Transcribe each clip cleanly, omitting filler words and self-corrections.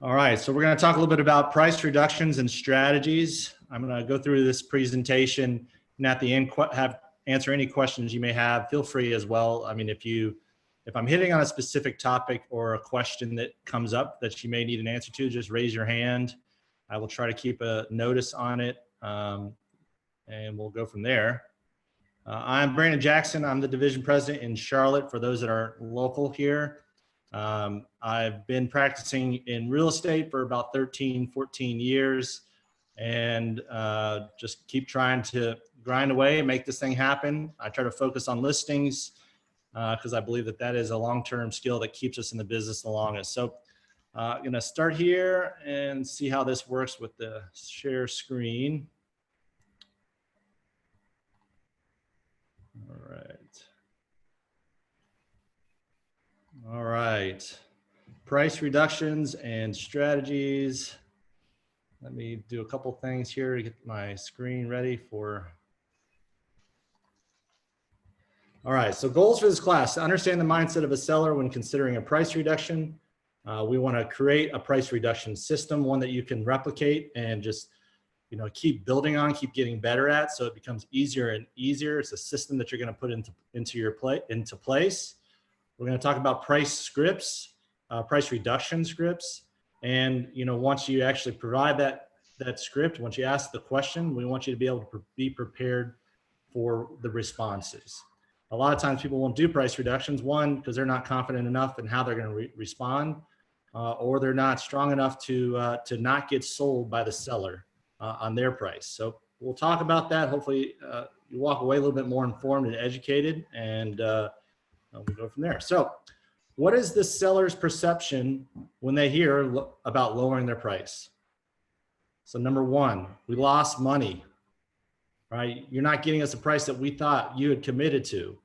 All right, so we're going to talk a little bit about price reductions and strategies. I'm going to go through this presentation and at the end answer any questions you may have. Feel free as well. I mean, if I'm hitting on a specific topic or a question that comes up that you may need an answer to, just raise your hand. I will try to keep a notice on it, and we'll go from there. I'm Brandon Jackson. I'm the division president in Charlotte for those that are local here. I've been practicing in real estate for about 13, 14 years and just keep trying to grind away and make this thing happen. I try to focus on listings because I believe that that is a long-term skill that keeps us in the business the longest. So I'm going to start here and see how this works with the share screen. All right. All right. Price reductions and strategies. Let me do a couple things here to get my screen ready for. All right, so goals for this class: to understand the mindset of a seller when considering a price reduction. We want to create a price reduction system, one that you can replicate and just keep building on, keep getting better at, so it becomes easier and easier. It's a system that you're going to put into place. We're going to talk about price scripts, price reduction scripts, and once you actually provide that script, once you ask the question, we want you to be able to be prepared for the responses. A lot of times people won't do price reductions, one, because they're not confident enough in how they're going to respond, or they're not strong enough to not get sold by the seller on their price. So we'll talk about that. Hopefully you walk away a little bit more informed and educated, and we'll go from there. So what is the seller's perception when they hear about lowering their price? So number one, we lost money, right? You're not getting us a price that we thought you had committed to,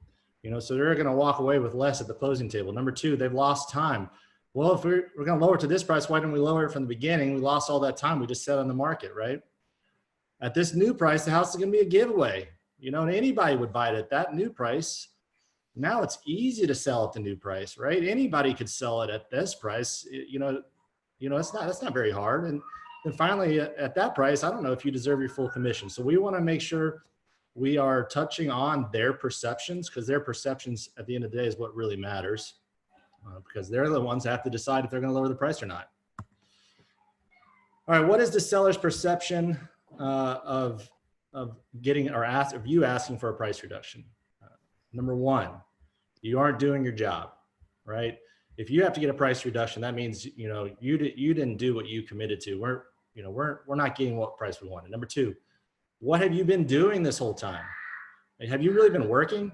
so they're going to walk away with less at the closing table. Number two, they've lost time. Well, if we're going to lower it to this price, why didn't we lower it from the beginning? We lost all that time we just set on the market, right? At this new price, the house is going to be a giveaway, and anybody would buy it at that new price. Now it's easy to sell at the new price, right? Anybody could sell it at this price. That's not very hard. And then finally, at that price, I don't know if you deserve your full commission. So we want to make sure we are touching on their perceptions, because their perceptions at the end of the day is what really matters, because they're the ones that have to decide if they're going to lower the price or not. All right, what is the seller's perception of getting of you asking for a price reduction? Number one, you aren't doing your job, right? If you have to get a price reduction, that means you didn't do what you committed to. We're not getting what price we wanted. Number two, what have you been doing this whole time? Have you really been working?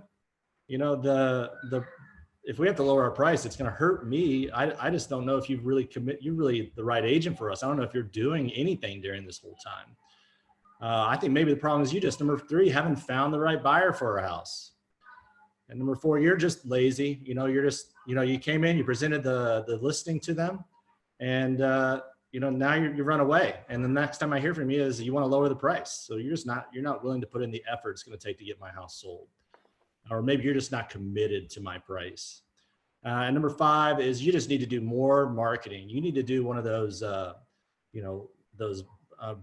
If we have to lower our price, it's going to hurt me. I just don't know if you're really the right agent for us. I don't know if you're doing anything during this whole time. I think maybe the problem is number three, haven't found the right buyer for our house. And number four, you're just lazy. You came in, you presented the listing to them, and now you run away. And the next time I hear from you is you want to lower the price. So you're not willing to put in the effort it's going to take to get my house sold. Or maybe you're just not committed to my price. And number five is you just need to do more marketing. You need to do one of those,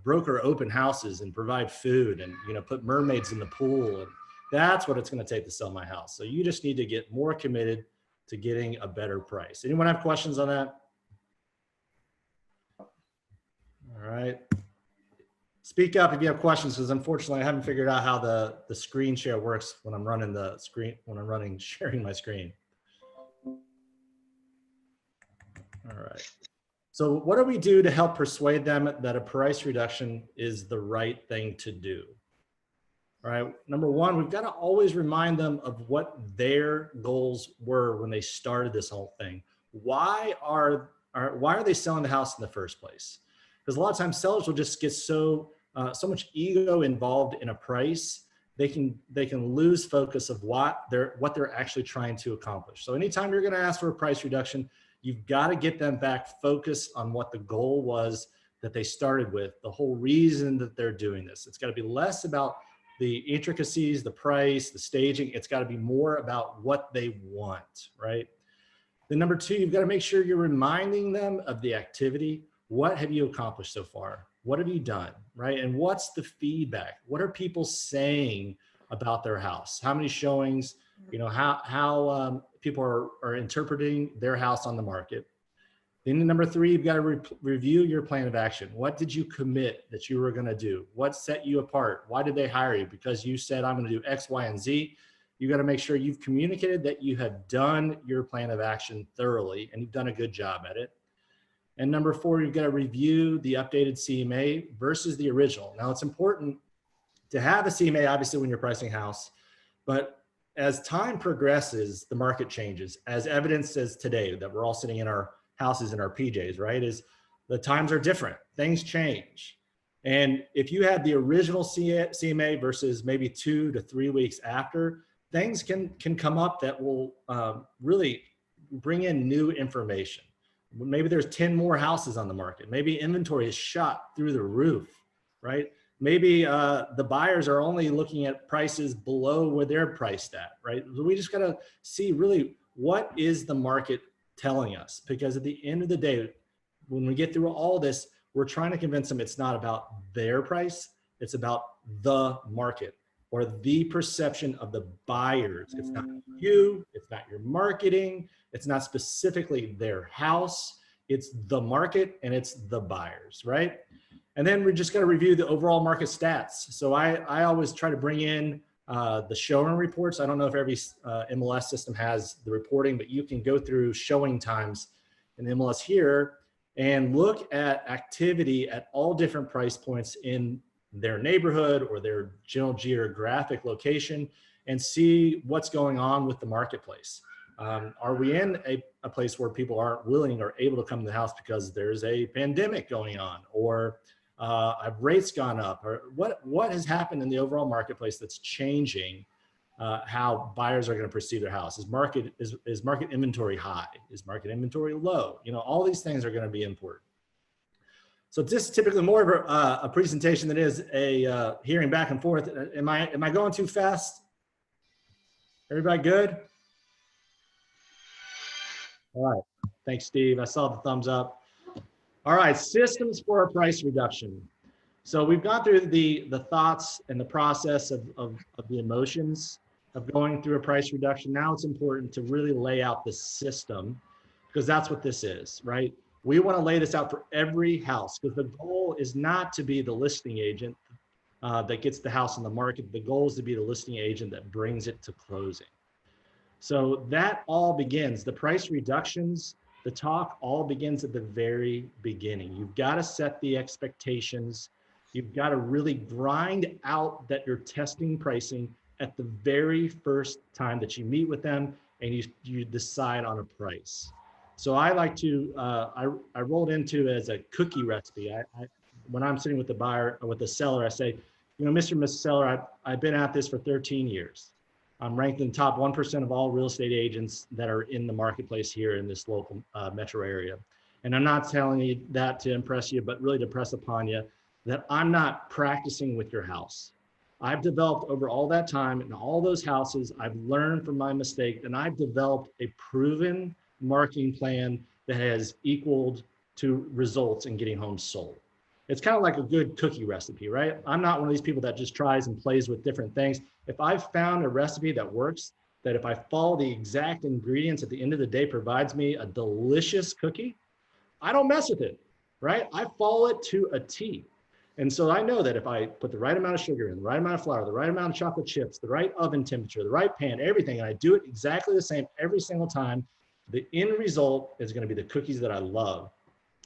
broker open houses and provide food and, put mermaids in the pool. And that's what it's going to take to sell my house. So you just need to get more committed to getting a better price. Anyone have questions on that? All right. Speak up if you have questions, because unfortunately I haven't figured out how the screen share works when I'm running sharing my screen. All right. So what do we do to help persuade them that a price reduction is the right thing to do? All right. Number one, we've got to always remind them of what their goals were when they started this whole thing. Why are they selling the house in the first place? Because a lot of times sellers will just get so much ego involved in a price, they can lose focus of what they're actually trying to accomplish. So anytime you're going to ask for a price reduction, you've got to get them back focused on what the goal was that they started with, the whole reason that they're doing this. It's got to be less about the intricacies, the price, the staging. It's got to be more about what they want, right? Then number two, you've got to make sure you're reminding them of the activity. What have you accomplished so far? What have you done, right? And what's the feedback? What are people saying about their house? How many showings, you know, how people are interpreting their house on the market. Then number three, you've got to review your plan of action. What did you commit that you were going to do? What set you apart? Why did they hire you? Because you said, I'm going to do X, Y, and Z. You got to make sure you've communicated that you have done your plan of action thoroughly and you've done a good job at it. And number four, you've got to review the updated CMA versus the original. Now, it's important to have a CMA, obviously, when you're pricing a house, but as time progresses, the market changes. As evidence says today that we're all sitting in our houses in our PJs, right? Is the times are different, things change. And if you had the original CMA versus maybe 2 to 3 weeks after, things can come up that will really bring in new information. Maybe there's 10 more houses on the market. Maybe inventory is shot through the roof, right? Maybe the buyers are only looking at prices below where they're priced at, right? So we just gotta see really what is the market telling us, because at the end of the day, when we get through all this, we're trying to convince them it's not about their price, it's about the market or the perception of the buyers. It's not you, it's not your marketing, it's not specifically their house, it's the market and it's the buyers, right? And then we just got to review the overall market stats. So I always try to bring in the showroom reports. I don't know if every MLS system has the reporting, but you can go through showing times in the MLS here and look at activity at all different price points in their neighborhood or their general geographic location and see what's going on with the marketplace. Are we in a place where people aren't willing or able to come to the house because there's a pandemic going on, or have rates gone up, or what has happened in the overall marketplace that's changing how buyers are going to perceive their house? Is market inventory high? Is market inventory low? You know, all these things are going to be important. So this is typically more of a presentation than is a hearing back and forth. Am I going too fast? Everybody good? All right. Thanks, Steve. I saw the thumbs up. All right, systems for a price reduction. So we've gone through the thoughts and the process of the emotions of going through a price reduction. Now it's important to really lay out the system, because that's what this is, right? We want to lay this out for every house, because the goal is not to be the listing agent that gets the house on the market. The goal is to be the listing agent that brings it to closing. So that all begins, the price reductions, the talk all begins at the very beginning. You've got to set the expectations. You've got to really grind out that you're testing pricing at the very first time that you meet with them and you decide on a price. So I like to, I rolled into as a cookie recipe. When I'm sitting with the buyer or with the seller, I say, you know, Mr. and Mrs. Seller, I've been at this for 13 years. I'm ranked in the top 1% of all real estate agents that are in the marketplace here in this local metro area. And I'm not telling you that to impress you, but really to press upon you that I'm not practicing with your house. I've developed over all that time in all those houses, I've learned from my mistake, and I've developed a proven marketing plan that has equaled to results in getting homes sold. It's kind of like a good cookie recipe, right? I'm not one of these people that just tries and plays with different things. If I've found a recipe that works, that if I follow the exact ingredients at the end of the day provides me a delicious cookie, I don't mess with it, right? I follow it to a T. And so I know that if I put the right amount of sugar in, the right amount of flour, the right amount of chocolate chips, the right oven temperature, the right pan, everything, and I do it exactly the same every single time, the end result is going to be the cookies that I love.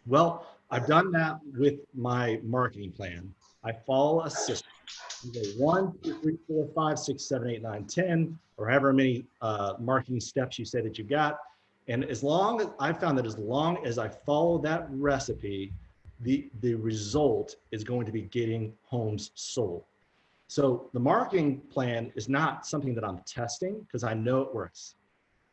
Well, I've done that with my marketing plan. I follow a system. You go 1, 2, 3, 4, 5, 6, 7, 8, 9, 10, or however many marketing steps you say that you've got. And as long as I've found that as long as I follow that recipe, the result is going to be getting homes sold. So the marketing plan is not something that I'm testing because I know it works.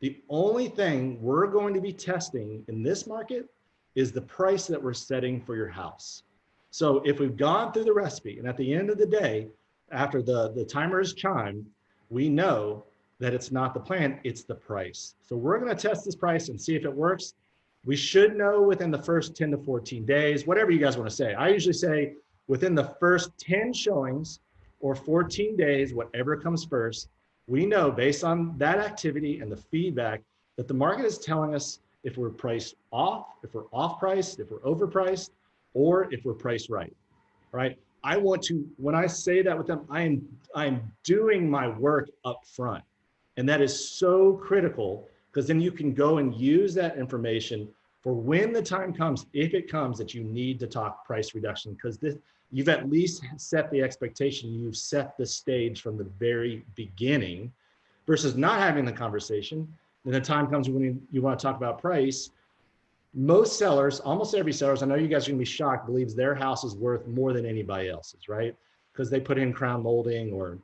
The only thing we're going to be testing in this market is the price that we're setting for your house. So if we've gone through the recipe and at the end of the day, after the timer is chimed, we know that it's not the plan, it's the price. So we're going to test this price and see if it works. We should know within the first 10 to 14 days, whatever you guys want to say. I usually say within the first 10 showings or 14 days, whatever comes first, we know based on that activity and the feedback that the market is telling us if we're priced off, if we're off priced, if we're overpriced, or if we're priced right, right? I want to, when I say that with them, I'm doing my work up front. And that is so critical, because then you can go and use that information for when the time comes, if it comes, that you need to talk price reduction, because you've at least set the expectation, you've set the stage from the very beginning, versus not having the conversation. Then the time comes when you want to talk about price. Most sellers, almost every seller, I know you guys are gonna be shocked, believes their house is worth more than anybody else's, right? Because they put in crown molding, or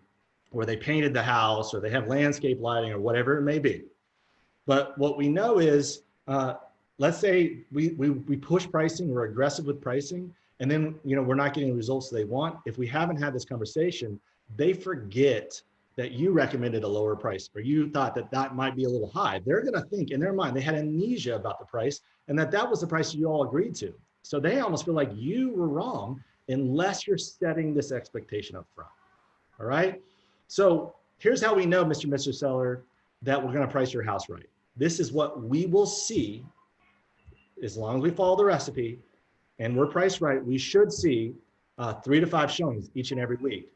they painted the house, or they have landscape lighting, or whatever it may be. But what we know is, let's say we push pricing, we're aggressive with pricing, and then we're not getting the results they want. If we haven't had this conversation, they forget that you recommended a lower price, or you thought that that might be a little high. They're gonna think in their mind, they had amnesia about the price, and that was the price you all agreed to. So they almost feel like you were wrong unless you're setting this expectation up front, all right? So here's how we know, Mr. and Mrs. Seller, that we're gonna price your house right. This is what we will see as long as we follow the recipe and we're priced right. We should see 3 to 5 showings each and every week,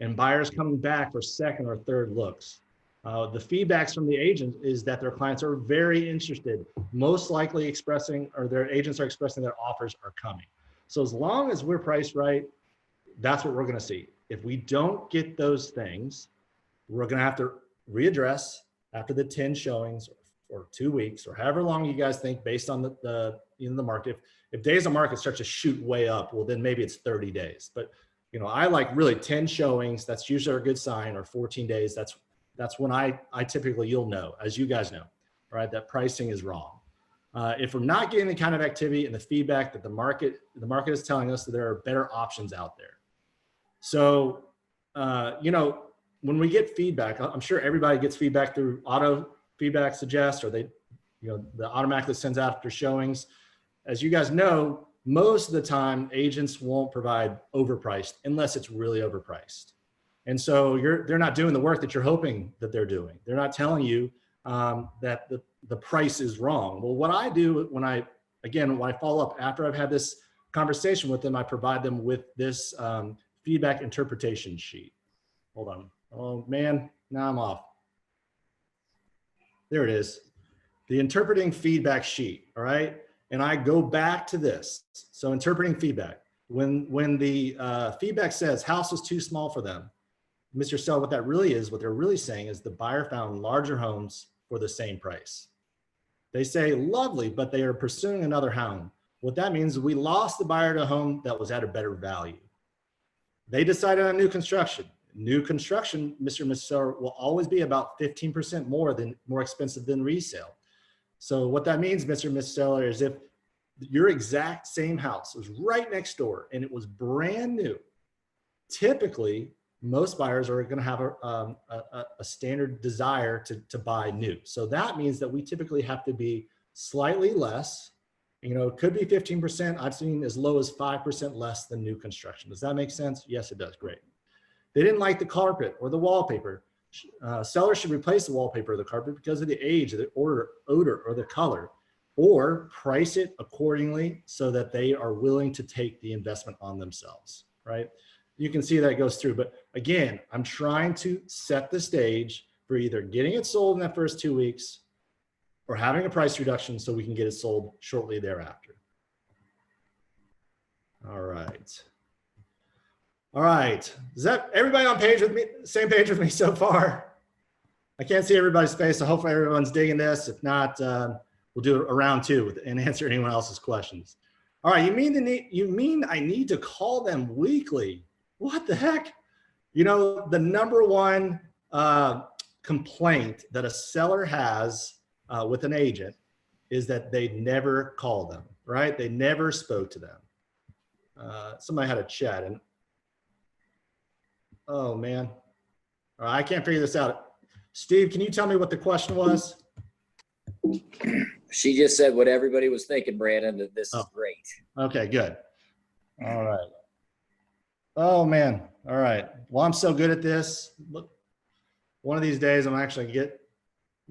and buyers coming back for second or third looks. The feedbacks from the agents is that their clients are very interested, most likely expressing, or their agents are expressing their offers are coming. So as long as we're priced right, that's what we're gonna see. If we don't get those things, we're gonna have to readdress after the 10 showings or 2 weeks, or however long you guys think based on the market. If days on market start to shoot way up, well, then maybe it's 30 days. But I like really 10 showings. That's usually a good sign, or 14 days. That's when I typically, you'll know, as you guys know, right, that pricing is wrong. If we're not getting the kind of activity and the feedback that the market is telling us, that there are better options out there. So, when we get feedback, I'm sure everybody gets feedback through auto feedback suggest, or the automatically sends out after showings. As you guys know, most of the time agents won't provide overpriced unless it's really overpriced. And so they're not doing the work that you're hoping that they're doing. They're not telling you that the price is wrong. Well, what I do when I follow up after I've had this conversation with them, I provide them with this feedback interpretation sheet. Hold on. Oh man, now I'm off. There it is. The interpreting feedback sheet, all right? And I go back to this. So interpreting feedback. When the feedback says house is too small for them, Mr. Seller, what that really is, what they're really saying is the buyer found larger homes for the same price. They say, lovely, but they are pursuing another home. What that means is we lost the buyer to a home that was at a better value. They decided on new construction. New construction, Mr. and Mrs. Seller, will always be about 15% more expensive than resale. So what that means, Mr. and Mrs. Seller, is if your exact same house was right next door and it was brand new, typically most buyers are going to have a standard desire to buy new. So that means that we typically have to be slightly less. It could be 15%. I've seen as low as 5% less than new construction. Does that make sense? Yes, it does. Great. They didn't like the carpet or the wallpaper. Sellers should replace the wallpaper or the carpet because of the age, the odor, or the color, or price it accordingly so that they are willing to take the investment on themselves, right? You can see that goes through. But again, I'm trying to set the stage for either getting it sold in that first 2 weeks or having a price reduction so we can get it sold shortly thereafter. All right. All right, is that everybody on page with me, same page with me so far? I can't see everybody's face, so hopefully everyone's digging this. If not, we'll do a round 2 and answer anyone else's questions. All right, you mean I need to call them weekly? What the heck? The number one complaint that a seller has with an agent is that they never call them, right? They never spoke to them. Somebody had a chat and, oh man, all right, I can't figure this out. Steve, can you tell me what the question was? She just said what everybody was thinking, Brandon, that this is great. Okay, good. All right. Oh man. All right. Well, I'm so good at this. Look, one of these days I'm actually get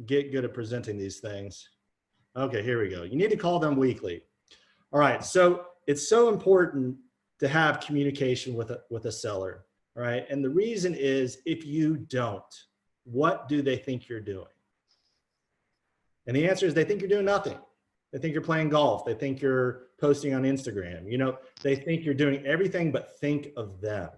good at presenting these things. Okay, here we go. You need to call them weekly. All right. So it's so important to have communication with a seller. All right. And the reason is, if you don't, what do they think you're doing? And the answer is, they think you're doing nothing. They think you're playing golf. They think you're posting on Instagram. You know, they think you're doing everything but think of them.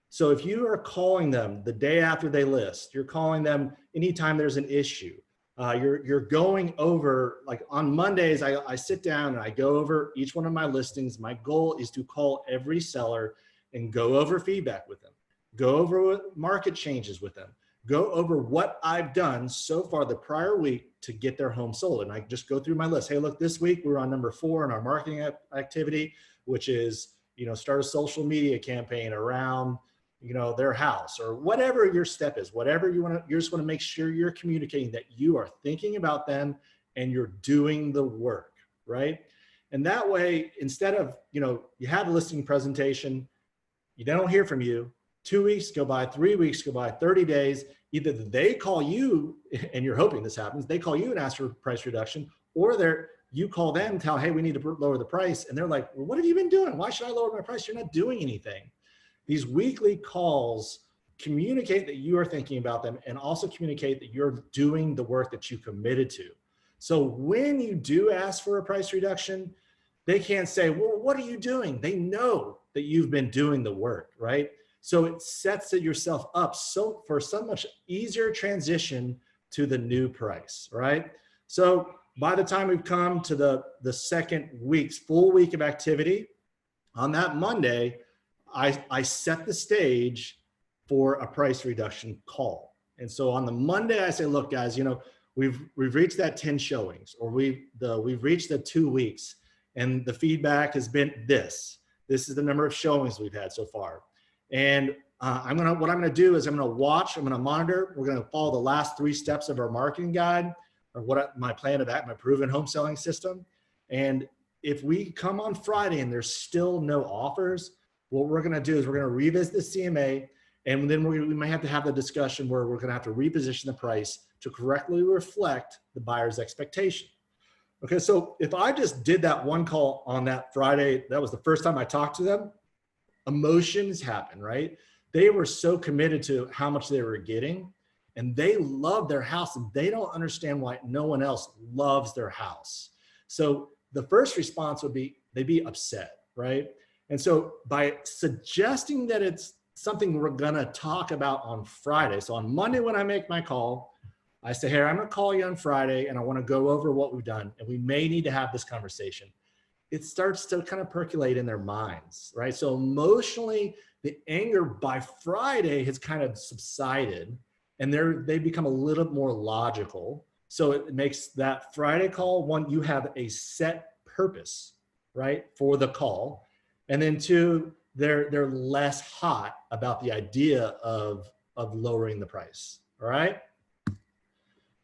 So if you are calling them the day after they list, you're calling them anytime there's an issue, you're going over, like on Mondays, I sit down and I go over each one of my listings. My goal is to call every seller and go over feedback with them, go over market changes with them, go over what I've done so far the prior week to get their home sold. And I just go through my list. Hey, look, this week we're on number 4 in our marketing activity, which is, you know, start a social media campaign around, you know, their house, or whatever your step is, whatever you want to, you just want to make sure you're communicating that you are thinking about them and you're doing the work, right? And that way, instead of, you know, you have a listing presentation, you don't hear from you, 2 weeks go by, 3 weeks go by, 30 days, either they call you, and you're hoping this happens, they call you and ask for price reduction, or you call them and tell, hey, we need to lower the price. And they're like, well, what have you been doing? Why should I lower my price? You're not doing anything. These weekly calls communicate that you are thinking about them, and also communicate that you're doing the work that you committed to. So when you do ask for a price reduction, they can't say, well, what are you doing? They know that you've been doing the work, right? So it sets yourself up for so much easier transition to the new price, right? So by the time we've come to the second week's full week of activity, on that Monday, I set the stage for a price reduction call. And so on the Monday, I say, look, guys, you know, we've reached that 10 showings, or we've reached the 2 weeks, and the feedback has been this. This is the number of showings we've had so far. And what I'm gonna do is I'm gonna monitor. We're gonna follow the last 3 steps of our marketing guide, or my plan of act, my proven home selling system. And if we come on Friday and there's still no offers, what we're gonna do is we're gonna revisit the CMA, and then we might have to have the discussion where we're gonna have to reposition the price to correctly reflect the buyer's expectation. Okay, so if I just did that one call on that Friday, that was the first time I talked to them, emotions happen, right? They were so committed to how much they were getting, and they love their house, and they don't understand why no one else loves their house. So the first response would be, they'd be upset, right? And so by suggesting that it's something we're gonna talk about on Friday, so on Monday when I make my call, I say, hey, I'm gonna call you on Friday and I wanna go over what we've done, and we may need to have this conversation. It starts to kind of percolate in their minds, right? So emotionally, the anger by Friday has kind of subsided, and they become a little more logical. So it makes that Friday call, one, you have a set purpose, right, for the call. And then 2, they're less hot about the idea of lowering the price, all right?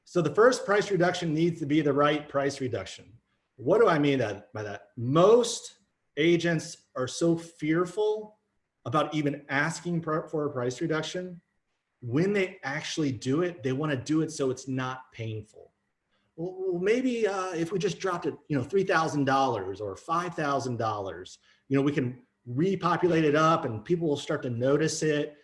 So the first price reduction needs to be the right price reduction. What do I mean by that? Most agents are so fearful about even asking for a price reduction. When they actually do it, they want to do it so it's not painful. Well, maybe if we just dropped it, you know, $3,000 or $5,000, you know, we can repopulate it up and people will start to notice it.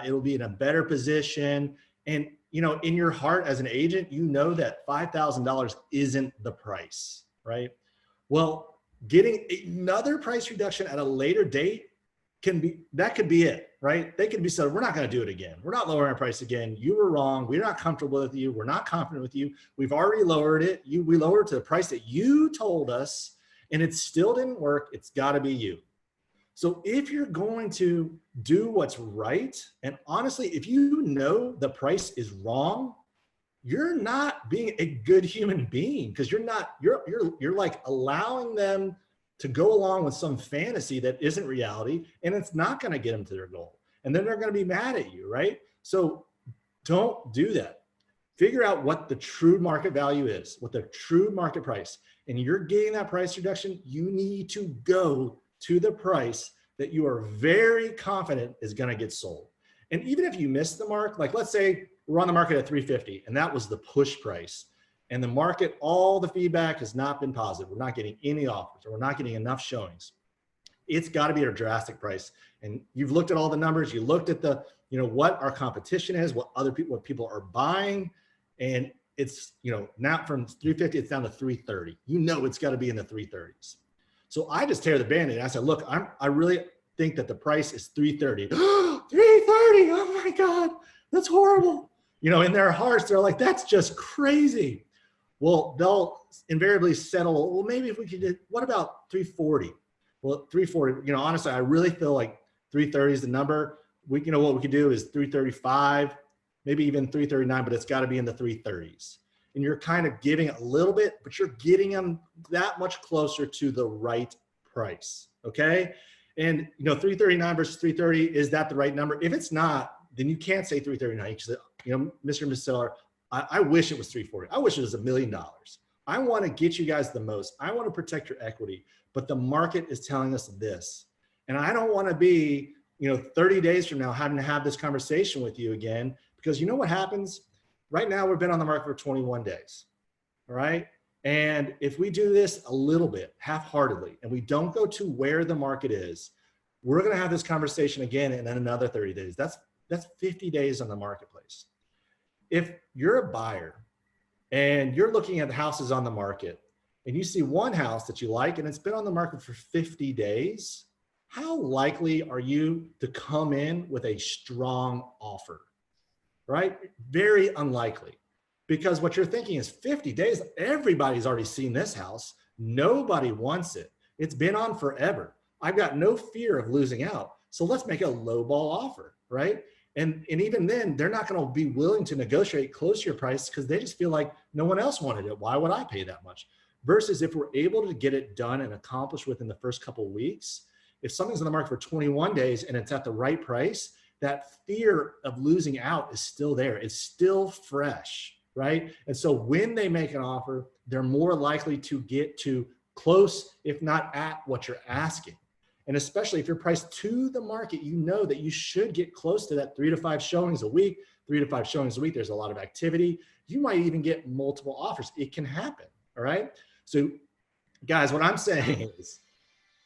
It'll be in a better position. And, you know, in your heart as an agent, you know that $5,000 isn't the price, right? Well, getting another price reduction at a later date could be it, right? They could be said, we're not going to do it again. We're not lowering our price again. You were wrong. We're not comfortable with you. We're not confident with you. We've already lowered it. We lowered it to the price that you told us, and it still didn't work. It's got to be you. So if you're going to do what's right, and honestly, if you know the price is wrong, you're not being a good human being, because you're like allowing them to go along with some fantasy that isn't reality, and it's not going to get them to their goal. And then they're going to be mad at you, right? So don't do that. Figure out what the true market value is, what the true market price, and you're getting that price reduction. You need to go to the price that you are very confident is going to get sold. And even if you miss the mark, like let's say we're on the market at 350 and that was the push price, and the market, all the feedback has not been positive. We're not getting any offers, or we're not getting enough showings. It's got to be at a drastic price. And you've looked at all the numbers, you looked at the, what our competition is, what people are buying. And it's, now from 350, it's down to 330. It's got to be in the 330s. So I just tear the Band-Aid. I said, look, I really think that the price is 330. 330, oh my God, that's horrible. In their hearts, they're like, that's just crazy. Well, they'll invariably settle, well, maybe if we could, what about 340? Well, 340, honestly, I really feel like 330 is the number. What we could do is 335, maybe even 339, but it's got to be in the 330s. And you're kind of giving a little bit, but you're getting them that much closer to the right price. Okay. And 339 versus 330, is that the right number? If it's not, then you can't say 339. You say, Mr. and Ms. Seller, I wish it was 340. I wish it was $1 million. I want to get you guys the most. I want to protect your equity, but the market is telling us this. And I don't want to be, 30 days from now having to have this conversation with you again, because you know what happens? Right now, we've been on the market for 21 days. All right. And if we do this a little bit half-heartedly and we don't go to where the market is, we're going to have this conversation again in another 30 days. That's 50 days on the marketplace. If you're a buyer and you're looking at the houses on the market and you see one house that you like and it's been on the market for 50 days, how likely are you to come in with a strong offer? Right? Very unlikely. Because what you're thinking is 50 days, everybody's already seen this house. Nobody wants it. It's been on forever. I've got no fear of losing out. So let's make a low ball offer, right? And even then, they're not going to be willing to negotiate close to your price because they just feel like no one else wanted it. Why would I pay that much? Versus if we're able to get it done and accomplished within the first couple of weeks, if something's on the market for 21 days and it's at the right price, that fear of losing out is still there. It's still fresh. Right? And so when they make an offer, they're more likely to get to close, if not at what you're asking. And especially if you're priced to the market, that you should get close to that 3 to 5 showings a week, 3 to 5 showings a week. There's a lot of activity. You might even get multiple offers. It can happen. All right. So guys, what I'm saying is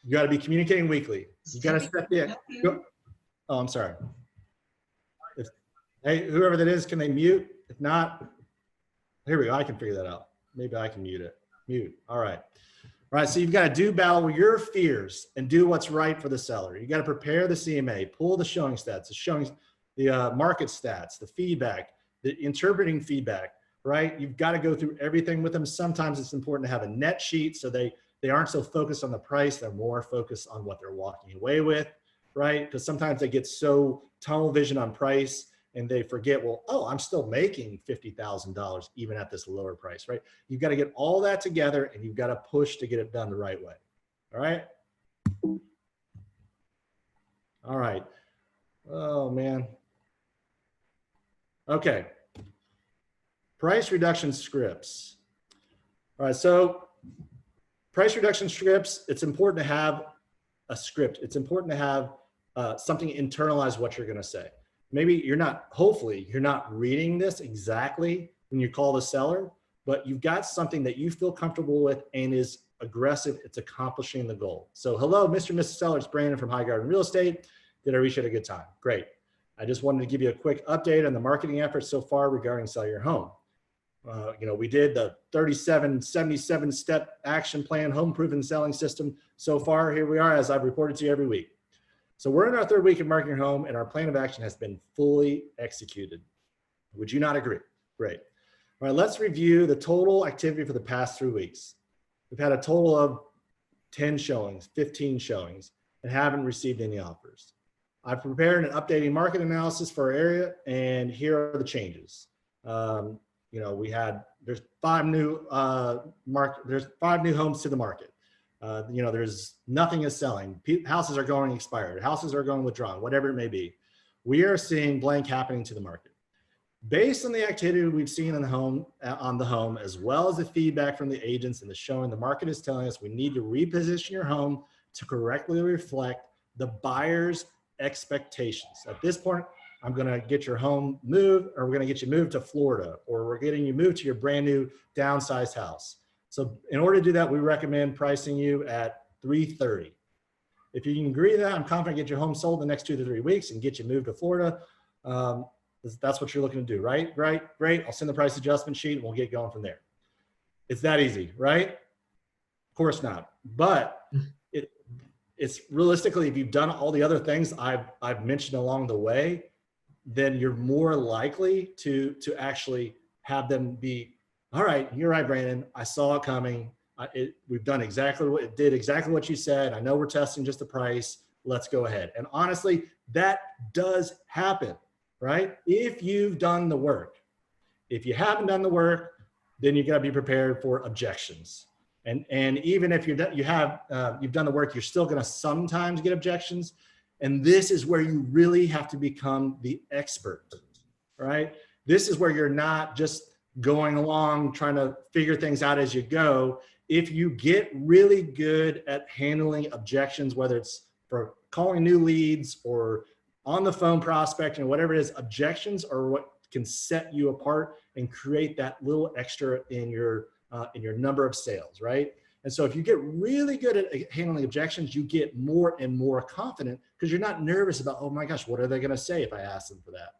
you got to be communicating weekly. You got to set the, oh, I'm sorry. Hey, whoever that is, can they mute? If not, here we go. I can figure that out. Maybe I can mute it. Mute. All right. All right. So you've got to do battle with your fears and do what's right for the seller. You got to prepare the CMA, pull the showing stats, the market stats, the feedback, the interpreting feedback, right? You've got to go through everything with them. Sometimes it's important to have a net sheet so they aren't so focused on the price. They're more focused on what they're walking away with, right? Because sometimes they get so tunnel vision on price and they forget, well, oh, I'm still making $50,000 even at this lower price, right? You've got to get all that together and you've got to push to get it done the right way. All right. All right. Oh, man. Okay. Price reduction scripts. All right. So price reduction scripts, it's important to have a script. It's important to have something internalize what you're going to say. Maybe hopefully you're not reading this exactly when you call the seller, but you've got something that you feel comfortable with and is aggressive. It's accomplishing the goal. So hello, Mr. and Mrs. Seller, it's Brandon from High Garden Real Estate. Did I reach at a good time? Great. I just wanted to give you a quick update on the marketing efforts so far regarding sell your home. We did the 77 step action plan, home proven selling system. So far, here we are, as I've reported to you every week. So we're in our 3rd week of marketing your home and our plan of action has been fully executed. Would you not agree? Great. All right, let's review the total activity for the past 3 weeks. We've had a total of 10 showings, 15 showings, and haven't received any offers. I've prepared an updating market analysis for our area, and here are the changes. There's 5 new homes to the market. There's nothing is selling. Houses are going expired. Houses are going withdrawn, whatever it may be. We are seeing blank happening to the market. Based on the activity we've seen in the home, as well as the feedback from the agents and the showing, the market is telling us we need to reposition your home to correctly reflect the buyer's expectations. At this point, I'm going to get your home moved, or we're going to get you moved to Florida, or we're getting you moved to your brand new downsized house. So in order to do that, we recommend pricing you at $330. If you can agree to that, I'm confident get your home sold in the next 2 to 3 weeks and get you moved to Florida. That's what you're looking to do, right? Right, great. I'll send the price adjustment sheet and we'll get going from there. It's that easy, right? Of course not. But it's realistically, if you've done all the other things I've mentioned along the way, then you're more likely to actually have them be, all right, you're right, Brandon. I saw it coming. We've done exactly what you said. I know we're testing just the price. Let's go ahead. And honestly, that does happen, right? If you've done the work. If you haven't done the work, then you got to be prepared for objections. And even if you've done the work, you're still going to sometimes get objections. And this is where you really have to become the expert, right? This is where you're not just going along trying to figure things out as you go. If you get really good at handling objections, whether it's for calling new leads or on the phone prospecting, whatever it is, objections are what can set you apart and create that little extra in your number of sales, right? And so if you get really good at handling objections, you get more and more confident because you're not nervous about, oh my gosh, what are they going to say if I ask them for that?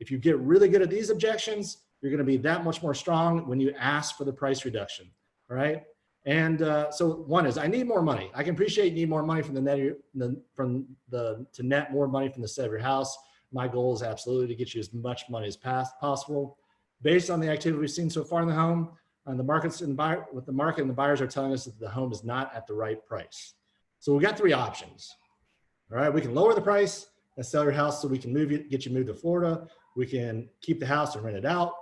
If you get really good at these objections, you're going to be that much more strong when you ask for the price reduction, all right? And so one is, I need more money. I can appreciate you need more money from to net more money from the sale of your house. My goal is absolutely to get you as much money as possible. Based on the activity we've seen so far in the home, and the market and the buyers are telling us that the home is not at the right price. So we got 3 options. All right, we can lower the price and sell your house so we can get you moved to Florida. We can keep the house and rent it out.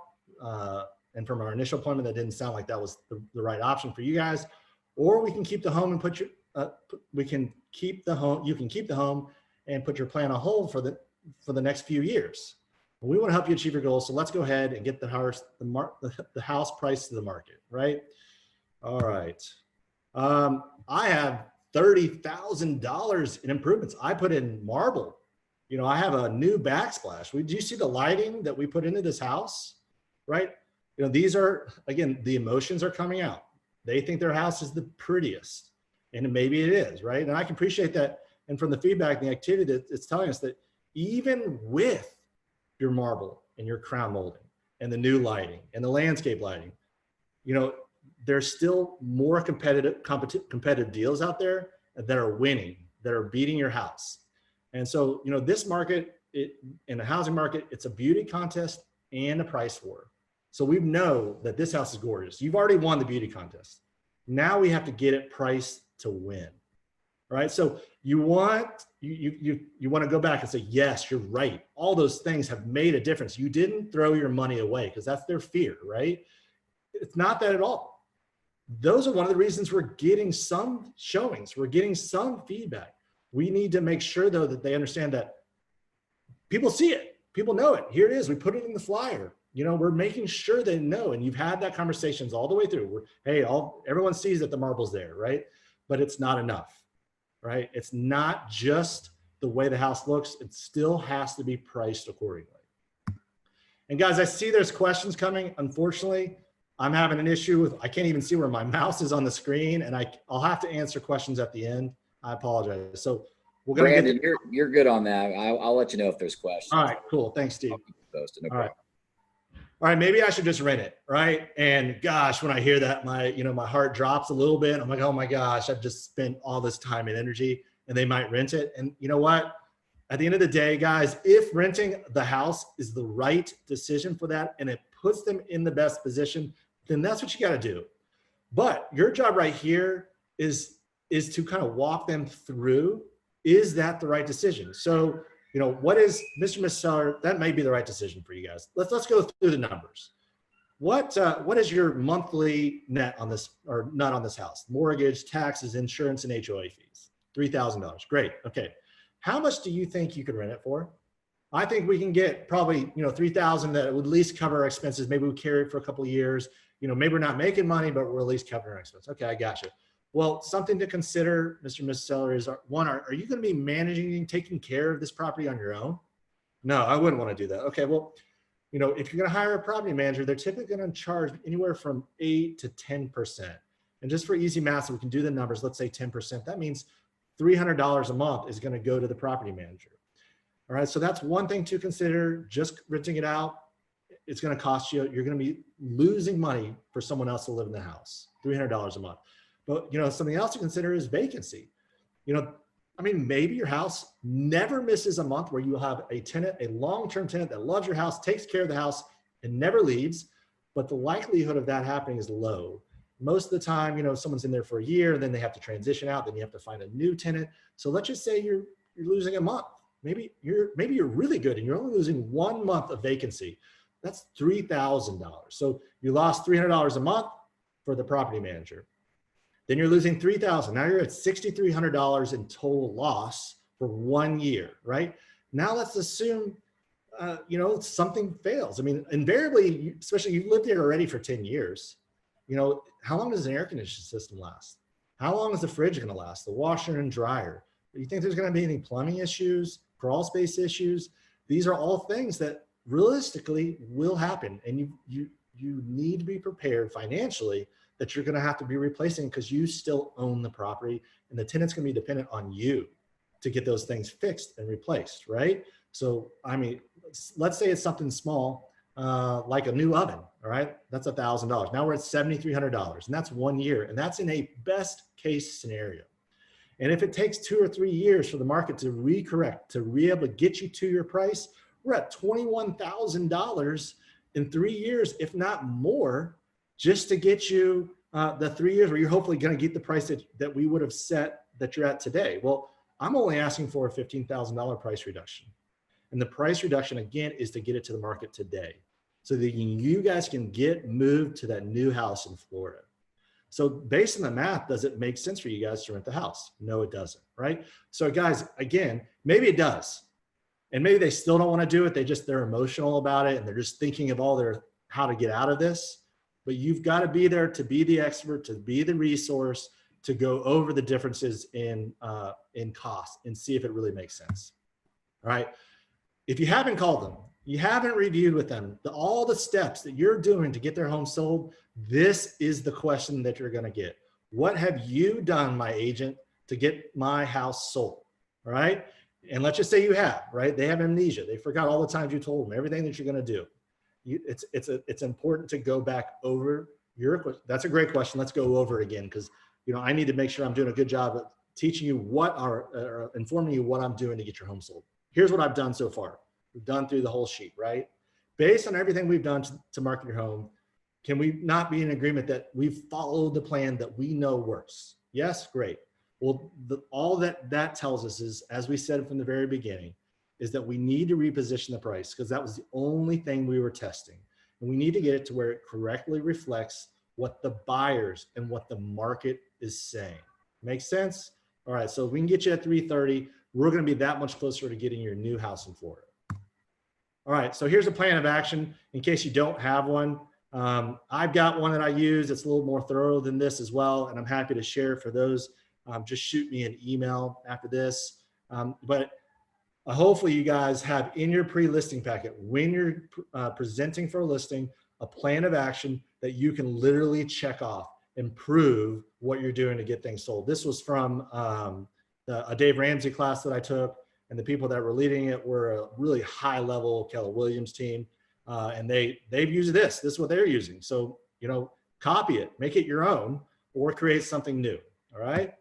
And from our initial appointment, that didn't sound like that was the right option for you guys. Or we can keep the home and you can keep the home and put your plan on hold for the next few years. We want to help you achieve your goals. So let's go ahead and get the house price to the market, right? All right. I have $30,000 in improvements. I put in marble. You know, I have a new backsplash. Do you see the lighting that we put into this house, right? You know, these are, again, the emotions are coming out. They think their house is the prettiest, and maybe it is, right? And I can appreciate that. And from the feedback and the activity that it's telling us that even with your marble and your crown molding and the new lighting and the landscape lighting, you know, there's still more competitive deals out there that are winning, that are beating your house. And so, you know, this market, in the housing market, it's a beauty contest and a price war. So we know that this house is gorgeous. You've already won the beauty contest. Now we have to get it priced to win, right? So you want to go back and say, yes, you're right. All those things have made a difference. You didn't throw your money away because that's their fear, right? It's not that at all. Those are one of the reasons we're getting some showings. We're getting some feedback. We need to make sure, though, that they understand that people see it. People know it. Here it is. We put it in the flyer. You know, we're making sure they know. And you've had that conversations all the way through. Everyone sees that the marble's there, right? But it's not enough, right? It's not just the way the house looks. It still has to be priced accordingly. And guys, I see there's questions coming. Unfortunately, I'm having an issue with, I can't even see where my mouse is on the screen, and I'll have to answer questions at the end. I apologize. So we're going to Brandon, you're good on that. I'll let you know if there's questions. All right, cool. Thanks, Steve. I'll keep you posted. No All right. problem. All right, maybe I should just rent it, right? And gosh, when I hear that, my heart drops a little bit. I'm like, oh my gosh, I've just spent all this time and energy, and they might rent it. And you know what? At the end of the day, guys, if renting the house is the right decision for that, and it puts them in the best position, then that's what you got to do. But your job right here is to kind of walk them through, is that the right decision? So, you know, what is Mr. Miss Seller? That may be the right decision for you guys. Let's go through the numbers. What is your monthly net on this, or not on this house? Mortgage, taxes, insurance, and HOA fees. $3,000. Great. Okay. How much do you think you could rent it for? I think we can get probably, 3,000 that would at least cover our expenses. Maybe we carry it for a couple of years. Maybe we're not making money, but we're at least covering our expenses. Okay, I got you. Well, something to consider, Mr. and Mrs. Seller, is one, are you going to be managing and taking care of this property on your own? No, I wouldn't want to do that. Okay, well, if you're going to hire a property manager, they're typically going to charge anywhere from 8 to 10%. And just for easy math, so we can do the numbers, let's say 10%, that means $300 a month is going to go to the property manager. All right, so that's one thing to consider. Just renting it out, it's going to cost you, you're going to be losing money for someone else to live in the house, $300 a month. But, something else to consider is vacancy. Maybe your house never misses a month where you have a tenant, a long-term tenant that loves your house, takes care of the house, and never leaves. But the likelihood of that happening is low. Most of the time, someone's in there for a year, then they have to transition out, then you have to find a new tenant. So let's just say you're losing a month. Maybe you're really good and you're only losing 1 month of vacancy. That's $3,000. So you lost $300 a month for the property manager. Then you're losing $3,000. Now you're at $6,300 in total loss for 1 year, right? Now let's assume, something fails. Invariably, especially you've lived there already for 10 years. How long does an air conditioning system last? How long is the fridge going to last? The washer and dryer? Do you think there's going to be any plumbing issues, crawl space issues? These are all things that realistically will happen. And you need to be prepared financially that you're going to have to be replacing because you still own the property and the tenant's going to be dependent on you to get those things fixed and replaced, right? So, let's say it's something small, like a new oven, all right? That's $1,000. Now we're at $7,300 and that's 1 year. And that's in a best case scenario. And if it takes 2 or 3 years for the market to recorrect, to be able to get you to your price, we're at $21,000 in 3 years, if not more, just to get you the 3 years where you're hopefully going to get the price that we would have set that you're at today. Well, I'm only asking for a $15,000 price reduction. And the price reduction, again, is to get it to the market today so that you guys can get moved to that new house in Florida. So based on the math, does it make sense for you guys to rent the house? No, it doesn't, right? So guys, again, maybe it does. And maybe they still don't want to do it. They're emotional about it and they're just thinking of how to get out of this. But you've got to be there to be the expert, to be the resource, to go over the differences in cost and see if it really makes sense. All right. If you haven't called them, you haven't reviewed with them, all the steps that you're doing to get their home sold, this is the question that you're going to get. What have you done, my agent, to get my house sold? All right. And let's just say you have, right? They have amnesia. They forgot all the times you told them everything that you're going to do. It's important to go back over your question. That's a great question. Let's go over it again because I need to make sure I'm doing a good job of teaching you or informing you what I'm doing to get your home sold. Here's what I've done so far. We've done through the whole sheet, right? Based on everything we've done to market your home, can we not be in agreement that we've followed the plan that we know works? Yes, great. Well, all that tells us is, as we said from the very beginning, is that we need to reposition the price because that was the only thing we were testing. And we need to get it to where it correctly reflects what the buyers and what the market is saying. Make sense? All right, so if we can get you at 330, we're going to be that much closer to getting your new house in Florida. All right, so here's a plan of action in case you don't have one. I've got one that I use. It's a little more thorough than this as well, and I'm happy to share for those. Just shoot me an email after this. But hopefully you guys have in your pre-listing packet, when you're presenting for a listing, a plan of action that you can literally check off and prove what you're doing to get things sold. This was from a Dave Ramsey class that I took, and the people that were leading it were a really high level Keller Williams team. And they've used this is what they're using. So, copy it, make it your own, or create something new. All right.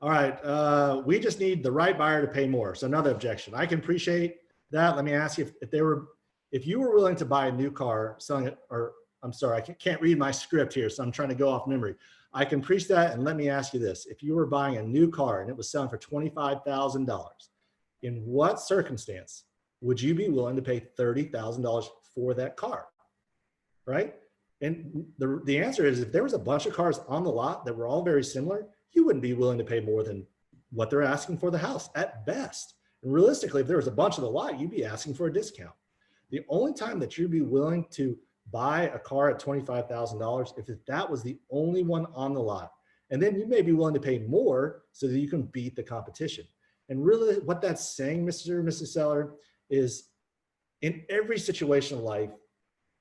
All right. We just need the right buyer to pay more. So another objection. I can appreciate that. Let me ask you if you were willing to buy a new car selling it, or I'm sorry, I can't read my script here. So I'm trying to go off memory. I can preach that. And let me ask you this. If you were buying a new car and it was selling for $25,000, in what circumstance would you be willing to pay $30,000 for that car? Right? And the answer is, if there was a bunch of cars on the lot that were all very similar, you wouldn't be willing to pay more than what they're asking for the house at best. And realistically, if there was a bunch of the lot, you'd be asking for a discount. The only time that you'd be willing to buy a car at $25,000 if that was the only one on the lot. And then you may be willing to pay more so that you can beat the competition. And really what that's saying, Mr. or Mrs. Seller, is in every situation of life,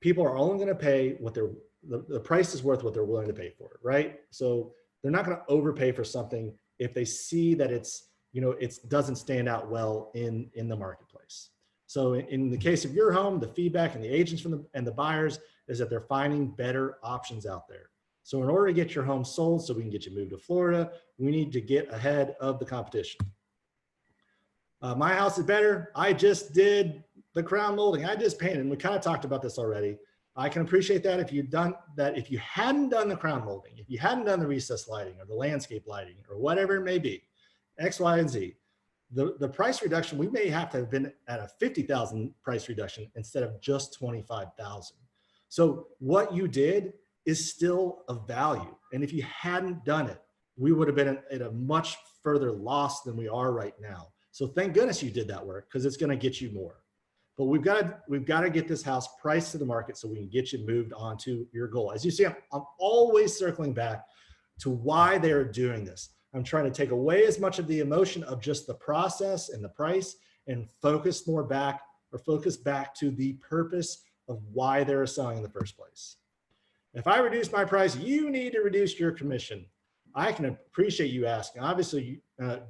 people are only going to pay what the price is worth what they're willing to pay for it, right? So they're not going to overpay for something if they see that it's, it doesn't stand out well in the marketplace. So in the case of your home, the feedback and the agents and the buyers is that they're finding better options out there. So in order to get your home sold so we can get you moved to Florida, we need to get ahead of the competition. My house is better. I just did the crown molding. I just painted, and we kind of talked about this already. I can appreciate that if you've done that, if you hadn't done the crown molding, if you hadn't done the recessed lighting or the landscape lighting or whatever it may be, X, Y, and Z, the price reduction, we may have to have been at a 50,000 price reduction instead of just 25,000. So what you did is still of value. And if you hadn't done it, we would have been at a much further loss than we are right now. So thank goodness you did that work, because it's going to get you more. But we've got to get this house priced to the market so we can get you moved on to your goal. As you see, I'm always circling back to why they're doing this. I'm trying to take away as much of the emotion of just the process and the price and focus back to the purpose of why they're selling in the first place. If I reduce my price, you need to reduce your commission. I can appreciate you asking. Obviously,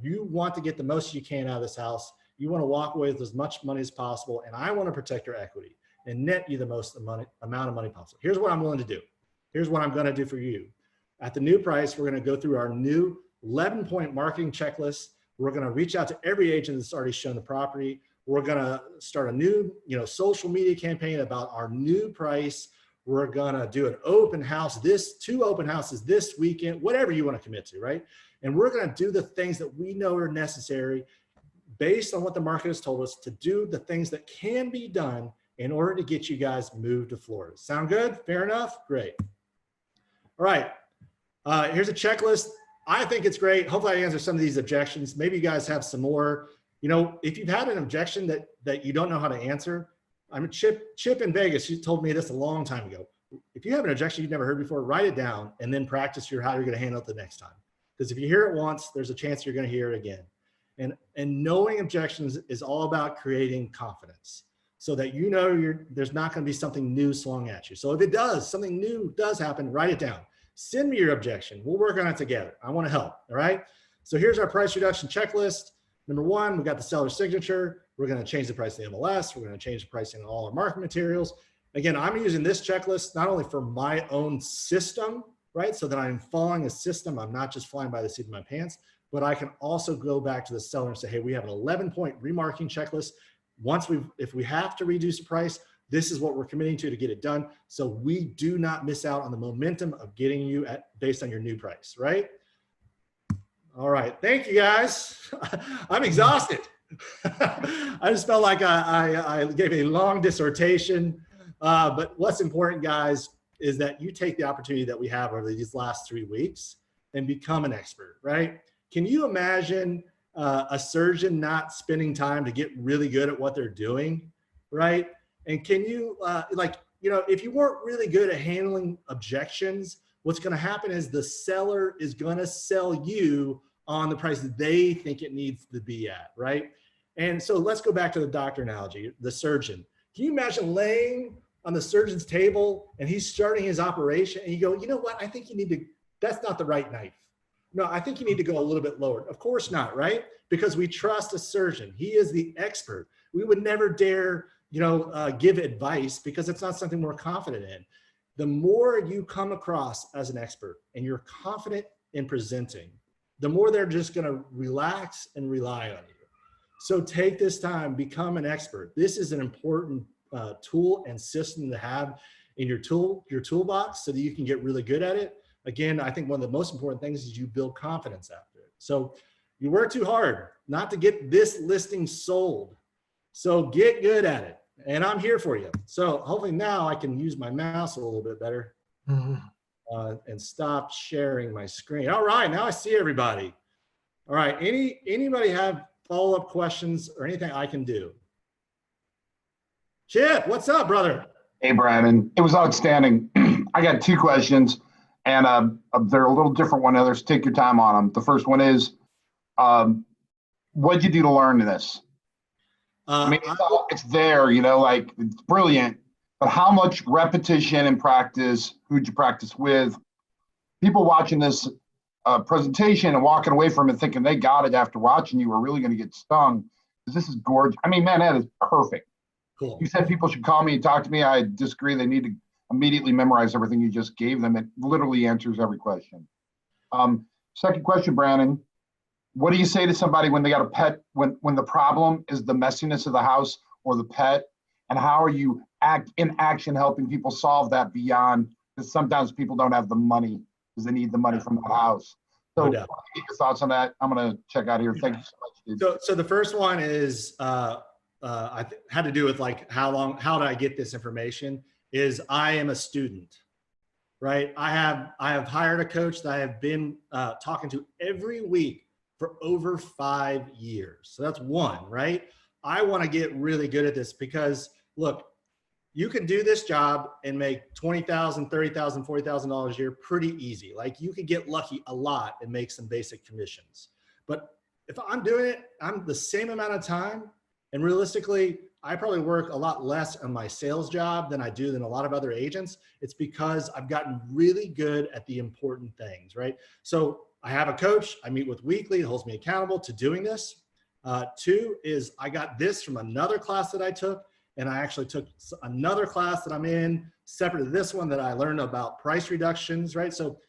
you want to get the most you can out of this house. You want to walk away with as much money as possible, and I want to protect your equity and net you the most amount of money possible. Here's what I'm willing to do. Here's what I'm going to do for you. At the new price, we're going to go through our new 11-point marketing checklist. We're going to reach out to every agent that's already shown the property. We're going to start a new, social media campaign about our new price. We're going to do an open house, 2 open houses this weekend, whatever you want to commit to, right? And we're going to do the things that we know are necessary based on what the market has told us to do, the things that can be done in order to get you guys moved to Florida. Sound good? Fair enough? Great. All right. Here's a checklist. I think it's great. Hopefully I answer some of these objections. Maybe you guys have some more. If you've had an objection that you don't know how to answer, I'm Chip in Vegas. She told me this a long time ago. If you have an objection you've never heard before, write it down and then practice how you're going to handle it the next time. Because if you hear it once, there's a chance you're going to hear it again. And knowing objections is all about creating confidence so that there's not going to be something new slung at you. So if something new does happen, write it down. Send me your objection. We'll work on it together. I want to help. All right. So here's our price reduction checklist. Number 1, we got the seller's signature. We're going to change the price of the MLS. We're going to change the pricing of all our marketing materials. Again, I'm using this checklist not only for my own system, right? So that I'm following a system. I'm not just flying by the seat of my pants, but I can also go back to the seller and say, hey, we have an 11-point remarketing checklist. If we have to reduce the price, this is what we're committing to get it done. So we do not miss out on the momentum of getting you based on your new price, right? All right, thank you guys. I'm exhausted. I just felt like I gave a long dissertation, but what's important, guys, is that you take the opportunity that we have over these last 3 weeks and become an expert, right? Can you imagine a surgeon not spending time to get really good at what they're doing, right? And can you, if you weren't really good at handling objections, what's going to happen is the seller is going to sell you on the price that they think it needs to be at, right? And so let's go back to the doctor analogy, the surgeon. Can you imagine laying on the surgeon's table and he's starting his operation and you go, you know what? I think you need to, that's not the right knife. No, I think you need to go a little bit lower. Of course not, right? Because we trust a surgeon. He is the expert. We would never dare, give advice because it's not something we're confident in. The more you come across as an expert and you're confident in presenting, the more they're just going to relax and rely on you. So take this time, become an expert. This is an important tool and system to have in your toolbox so that you can get really good at it. Again, I think one of the most important things is you build confidence after it. So you work too hard not to get this listing sold. So get good at it. And I'm here for you. So hopefully now I can use my mouse a little bit better and stop sharing my screen. All right, now I see everybody. All right, anybody have follow-up questions or anything I can do? Chip, what's up, brother? Hey, Brandon. It was outstanding. I got two questions, and they're a little different one others. Take your time on them. The first one is, what'd you do to learn this? I mean, it's there, like it's brilliant, but how much repetition and practice, who'd you practice with? People watching this presentation and walking away from it thinking they got it after watching you are really going to get stung. This is gorgeous. I mean, man, that is perfect. Cool. You said people should call me and talk to me. I disagree. They need to immediately memorize everything you just gave them. It literally answers every question. Second question, Brandon. What do you say to somebody when they got a pet, when the problem is the messiness of the house or the pet? And how are you in action helping people solve that beyond, because sometimes people don't have the money because they need the money from the house. So No get doubt. your thoughts on that. I'm going to check out here. Thank you so much, dude. So the first one is, had to do with like how did I get this information, is I am a student, right? I have hired a coach that I have been talking to every week for over 5 years. So that's one, right? I want to get really good at this because look, you can do this job and make $20,000, $30,000, $40,000 a year pretty easy. Like you could get lucky a lot and make some basic commissions. But if I'm doing it, I'm the same amount of time. And realistically, I probably work a lot less on my sales job than I do than a lot of other agents. It's because I've gotten really good at the important things, right? So I have a coach I meet with weekly, holds me accountable to doing this. Two is I got this from another class that I took, and I actually took another class that I'm in separate to this one that I learned about price reductions, right? So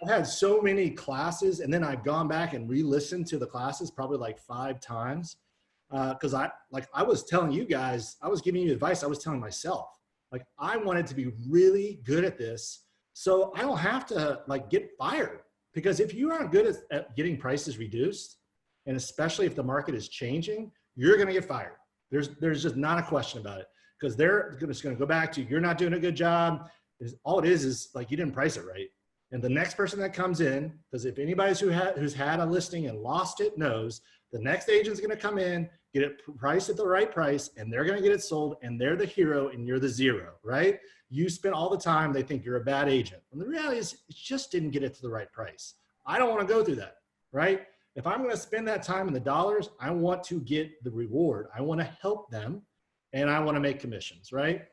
I've had so many classes, and then I've gone back and re-listened to the classes probably like 5 times. Because I was telling you guys, I was giving you advice, I was telling myself, like I wanted to be really good at this so I don't have to like get fired. Because if you aren't good at getting prices reduced, and especially if the market is changing, you're going to get fired. There's just not a question about it, because they're just going to go back to you're not doing a good job. All it is like you didn't price it right. And the next person that comes in, because if anybody's who's had a listing and lost it knows, the next agent's going to come in, get it priced at the right price, and they're going to get it sold, and they're the hero and you're the zero, right? You spend all the time, they think you're a bad agent. And the reality is it just didn't get it to the right price. I don't want to go through that, right? If I'm going to spend that time and the dollars, I want to get the reward. I want to help them, and I want to make commissions, right?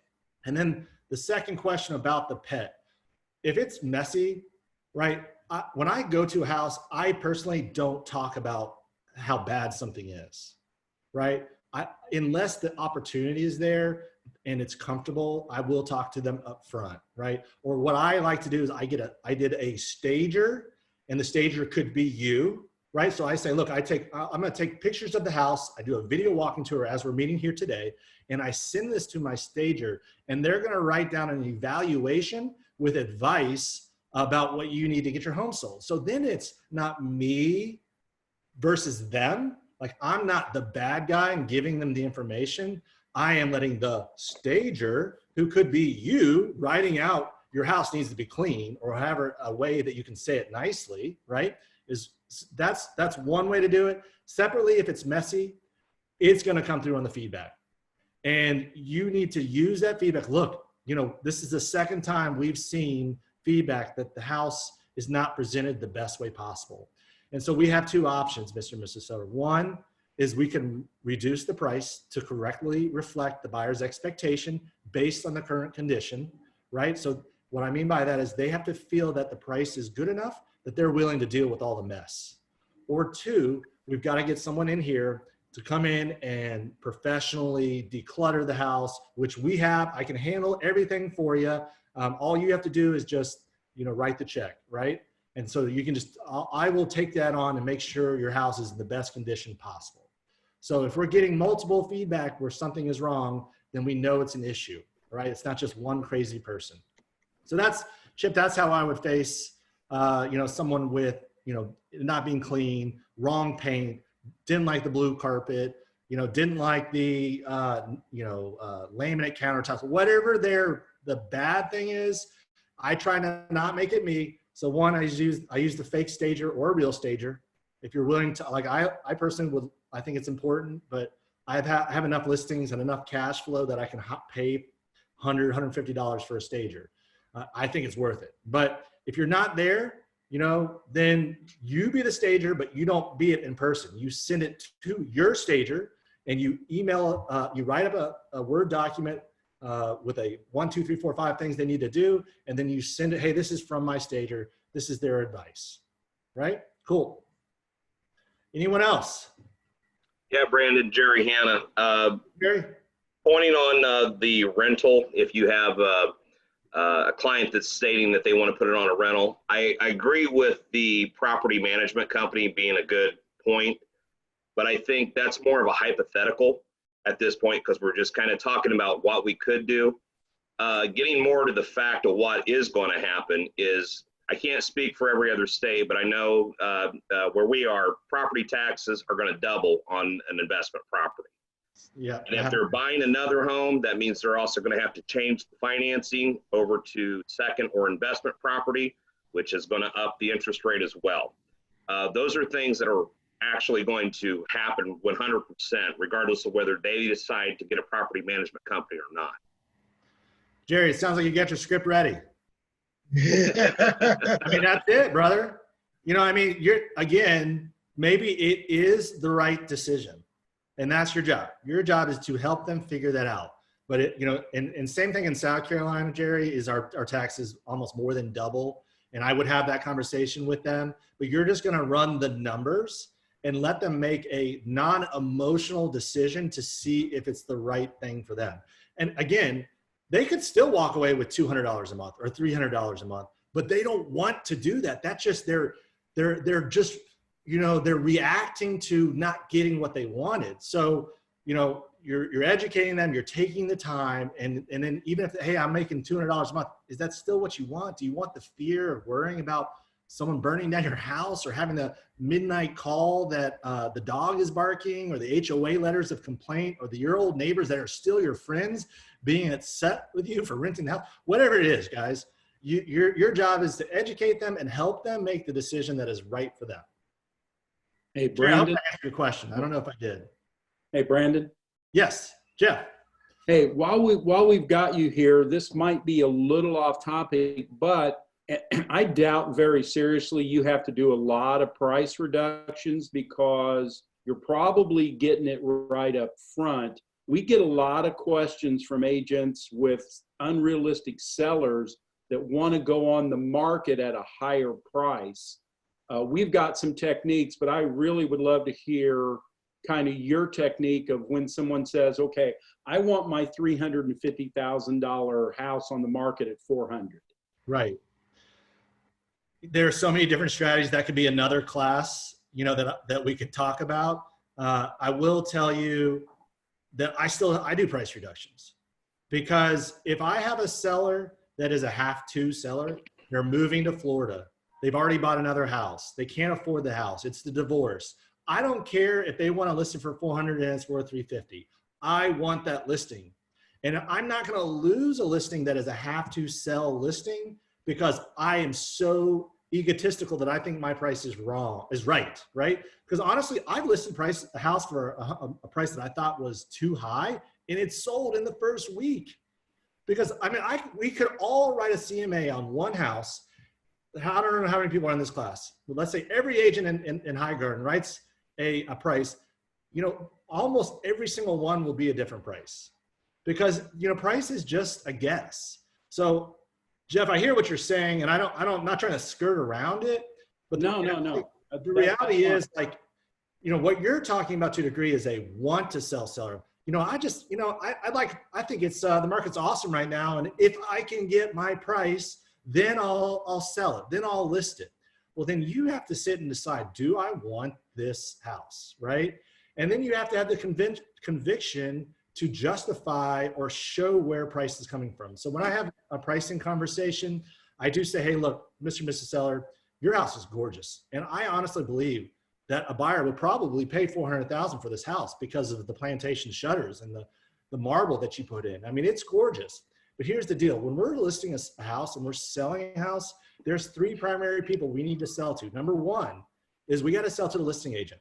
And then the second question about the pet, if it's messy, right? When I go to a house, I personally don't talk about how bad something is, right? Unless the opportunity is there and it's comfortable, I will talk to them up front, right? Or what I like to do is I did a stager, and the stager could be you, right? So I say, look, I'm gonna take pictures of the house. I do a video walking tour as we're meeting here today, and I send this to my stager, and they're gonna write down an evaluation with advice about what you need to get your home sold. So then it's not me versus them. Like I'm not the bad guy and giving them the information. I am letting the stager, who could be you, writing out your house needs to be clean, or however a way that you can say it nicely, right? That's one way to do it. Separately, if it's messy, it's going to come through on the feedback, and you need to use that feedback. Look, this is the second time we've seen feedback that the house is not presented the best way possible. And so we have 2 options, Mr. and Mrs. Seller. One is we can reduce the price to correctly reflect the buyer's expectation based on the current condition, right? So what I mean by that is they have to feel that the price is good enough that they're willing to deal with all the mess. Or 2, we've got to get someone in here to come in and professionally declutter the house, which we have. I can handle everything for you. All you have to do is just, write the check, right? And so you can I will take that on and make sure your house is in the best condition possible. So if we're getting multiple feedback where something is wrong, then we know it's an issue, right? It's not just one crazy person. So that's, Chip, that's how I would face, someone with, not being clean, wrong paint, didn't like the blue carpet, didn't like the, laminate countertops, whatever the bad thing is. I try to not make it me. So one, I use the fake stager or a real stager. if you're willing to, like, I personally would, I think it's important, but I have enough listings and enough cash flow that I can pay $100, $150 for a stager. I think it's worth it. But if you're not there, you know, then you be the stager, but you don't be it in person. You send it to your stager and you email, you write up a Word document with a 1, 2, 3, 4, 5 things they need to do. And then you send it, hey, this is from my stager. This is their advice, right? Cool. Anyone else? Yeah, Brandon, Jerry Hanna. Jerry? Pointing on the rental, if you have a client that's stating that they want to put it on a rental, I agree with the property management company being a good point, but I think that's more of a hypothetical at this point because we're just kind of talking about what we could do. Getting more to the fact of what is going to happen is, I can't speak for every other state, but I know where we are, property taxes are going to double on an investment property. Yeah. And if they're buying another home, that means they're also going to have to change the financing over to second or investment property, which is going to up the interest rate as well. Those are things that are actually going to happen 100%, regardless of whether they decide to get a property management company or not. Jerry, it sounds like you got your script ready. I mean, that's it, brother. You know, I mean, again, maybe it is the right decision. And that's your job. Your job is to help them figure that out. But you know, and same thing in South Carolina, Jerry, is our taxes almost more than double. And I would have that conversation with them, but you're just going to run the numbers and let them make a non-emotional decision to see if it's the right thing for them. And again, they could still walk away with $200 a month or $300 a month, but they don't want to do that. That's just they're just, you know, they're reacting to not getting what they wanted. So, you know, you're educating them, you're taking the time, and then even if, hey, I'm making $200 a month, is that still what you want? Do you want the fear of worrying about someone burning down your house or having the midnight call that the dog is barking, or the HOA letters of complaint, or your old neighbors that are still your friends being upset with you for renting the house? Whatever it is, guys, your job is to educate them and help them make the decision that is right for them. Hey, Jerry, I hope Brandon. I answered your question. I don't know if I did. Hey, Brandon. Yes, Jeff. Hey, while we've got you here, this might be a little off topic, but I doubt very seriously you have to do a lot of price reductions because you're probably getting it right up front. We get a lot of questions from agents with unrealistic sellers that want to go on the market at a higher price. We've got some techniques, but I really would love to hear kind of your technique of when someone says, okay, I want my $350,000 house on the market at 400. Right. There are so many different strategies. That could be another class, you know, that we could talk about. I will tell you that I do price reductions, because if I have a seller that is a have-to seller, they're moving to Florida, they've already bought another house, they can't afford the house, it's the divorce. I don't care if they want to list it for 400 and it's worth 350. I want that listing. And I'm not going to lose a listing that is a have-to sell listing because I am so egotistical that I think my price is right? Because honestly, I've listed a house for a price that I thought was too high, and it sold in the first week. Because I mean, we could all write a CMA on one house. I don't know how many people are in this class, but let's say every agent in High Garden writes a price. You know, almost every single one will be a different price, because, you know, price is just a guess. So Jeff, I hear what you're saying, and I'm not trying to skirt around it, but No. The reality is, like, you know, what you're talking about to a degree is a want to sell seller. You know, I think it's the market's awesome right now, and if I can get my price, then I'll sell it, then I'll list it. Well, then you have to sit and decide, do I want this house, right? And then you have to have the conviction to justify or show where price is coming from. So when I have a pricing conversation, I do say, hey, look, Mr. and Mrs. Seller, your house is gorgeous. And I honestly believe that a buyer would probably pay $400,000 for this house because of the plantation shutters and the marble that you put in. I mean, it's gorgeous. But here's the deal. When we're listing a house and we're selling a house, there's three primary people we need to sell to. Number one is we got to sell to the listing agent.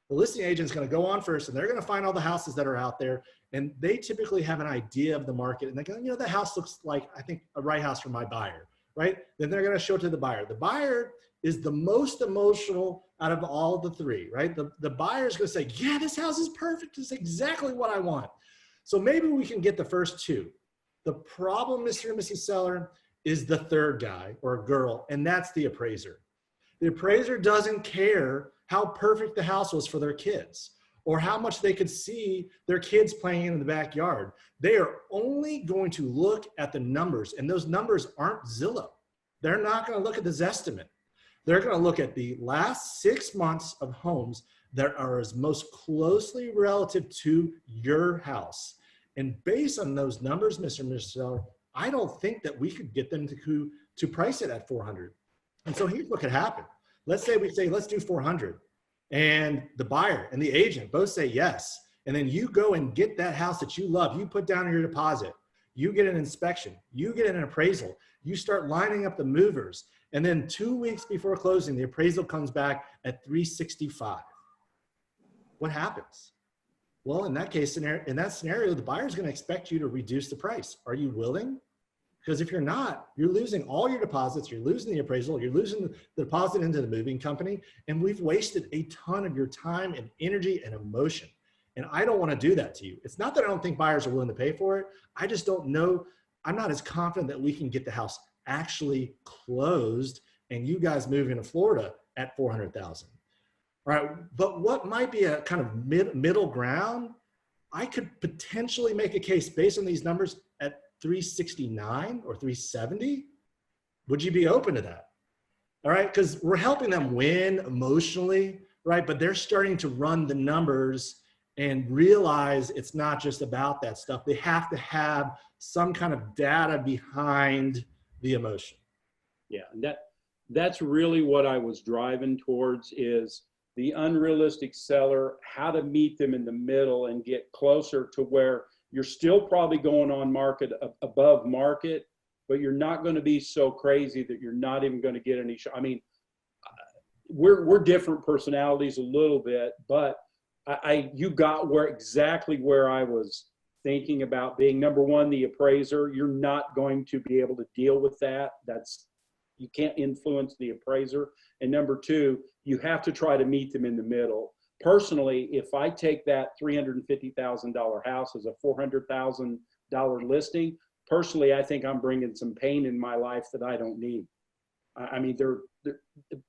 The listing agent is going to go on first, and they're going to find all the houses that are out there, and they typically have an idea of the market, and they go, you know, the house looks like, I think, a right house for my buyer, right? Then they're going to show it to the buyer. The buyer is the most emotional out of all the three, right? The buyer is going to say, yeah, this house is perfect. It's exactly what I want. So maybe we can get the first two. The problem, Mr. and Mrs. Seller, is the third guy or girl, and that's the appraiser. The appraiser doesn't care how perfect the house was for their kids or how much they could see their kids playing in the backyard. They are only going to look at the numbers, and those numbers aren't Zillow. They're not going to look at the Zestimate. They're going to look at the last 6 months of homes that are as most closely relative to your house. And based on those numbers, Mr. and Mrs. Seller, I don't think that we could get them to price it at 400. And so here's what could happen. Let's say we say, let's do 400. And the buyer and the agent both say yes. And then you go and get that house that you love. You put down your deposit. You get an inspection. You get an appraisal. You start lining up the movers. And then 2 weeks before closing, the appraisal comes back at 365. What happens? Well, in that case, in that scenario, the buyer is going to expect you to reduce the price. Are you willing? Because if you're not, you're losing all your deposits, you're losing the appraisal, you're losing the deposit into the moving company, and we've wasted a ton of your time and energy and emotion. And I don't want to do that to you. It's not that I don't think buyers are willing to pay for it. I just don't know. I'm not as confident that we can get the house actually closed and you guys move into Florida at 400,000. All right, but what might be a kind of middle ground? I could potentially make a case based on these numbers at 369 or 370. Would you be open to that? All right, because we're helping them win emotionally, right? But they're starting to run the numbers and realize it's not just about that stuff. They have to have some kind of data behind the emotion. Yeah, that's really what I was driving towards, is the unrealistic seller, how to meet them in the middle and get closer to where you're still probably going on market above market, but you're not going to be so crazy that you're not even going to get any. I mean, we're different personalities a little bit, but you got exactly where I was thinking about being. Number one, the appraiser. You're not going to be able to deal with that. You can't influence the appraiser. And number two, you have to try to meet them in the middle. Personally, if I take that $350,000 house as a $400,000 listing, personally, I think I'm bringing some pain in my life that I don't need. I mean, they're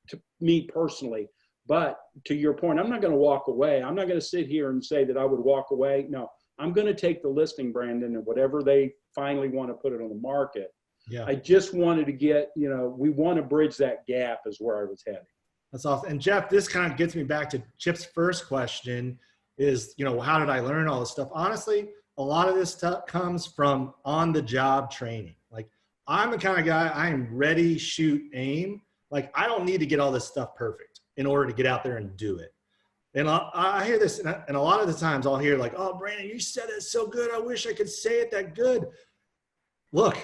to me personally. But to your point, I'm not going to walk away. I'm not going to sit here and say that I would walk away. No, I'm going to take the listing, Brandon, and whatever they finally want to put it on the market. Yeah. I just wanted to get, we want to bridge that gap is where I was heading. That's awesome. And Jeff, this kind of gets me back to Chip's first question is, how did I learn all this stuff? Honestly, a lot of this stuff comes from on-the-job training. Like, I'm the kind of guy, I am ready, shoot, aim. Like, I don't need to get all this stuff perfect in order to get out there and do it. And I hear this, and a lot of the times I'll hear like, oh, Brandon, you said it so good. I wish I could say it that good. Look,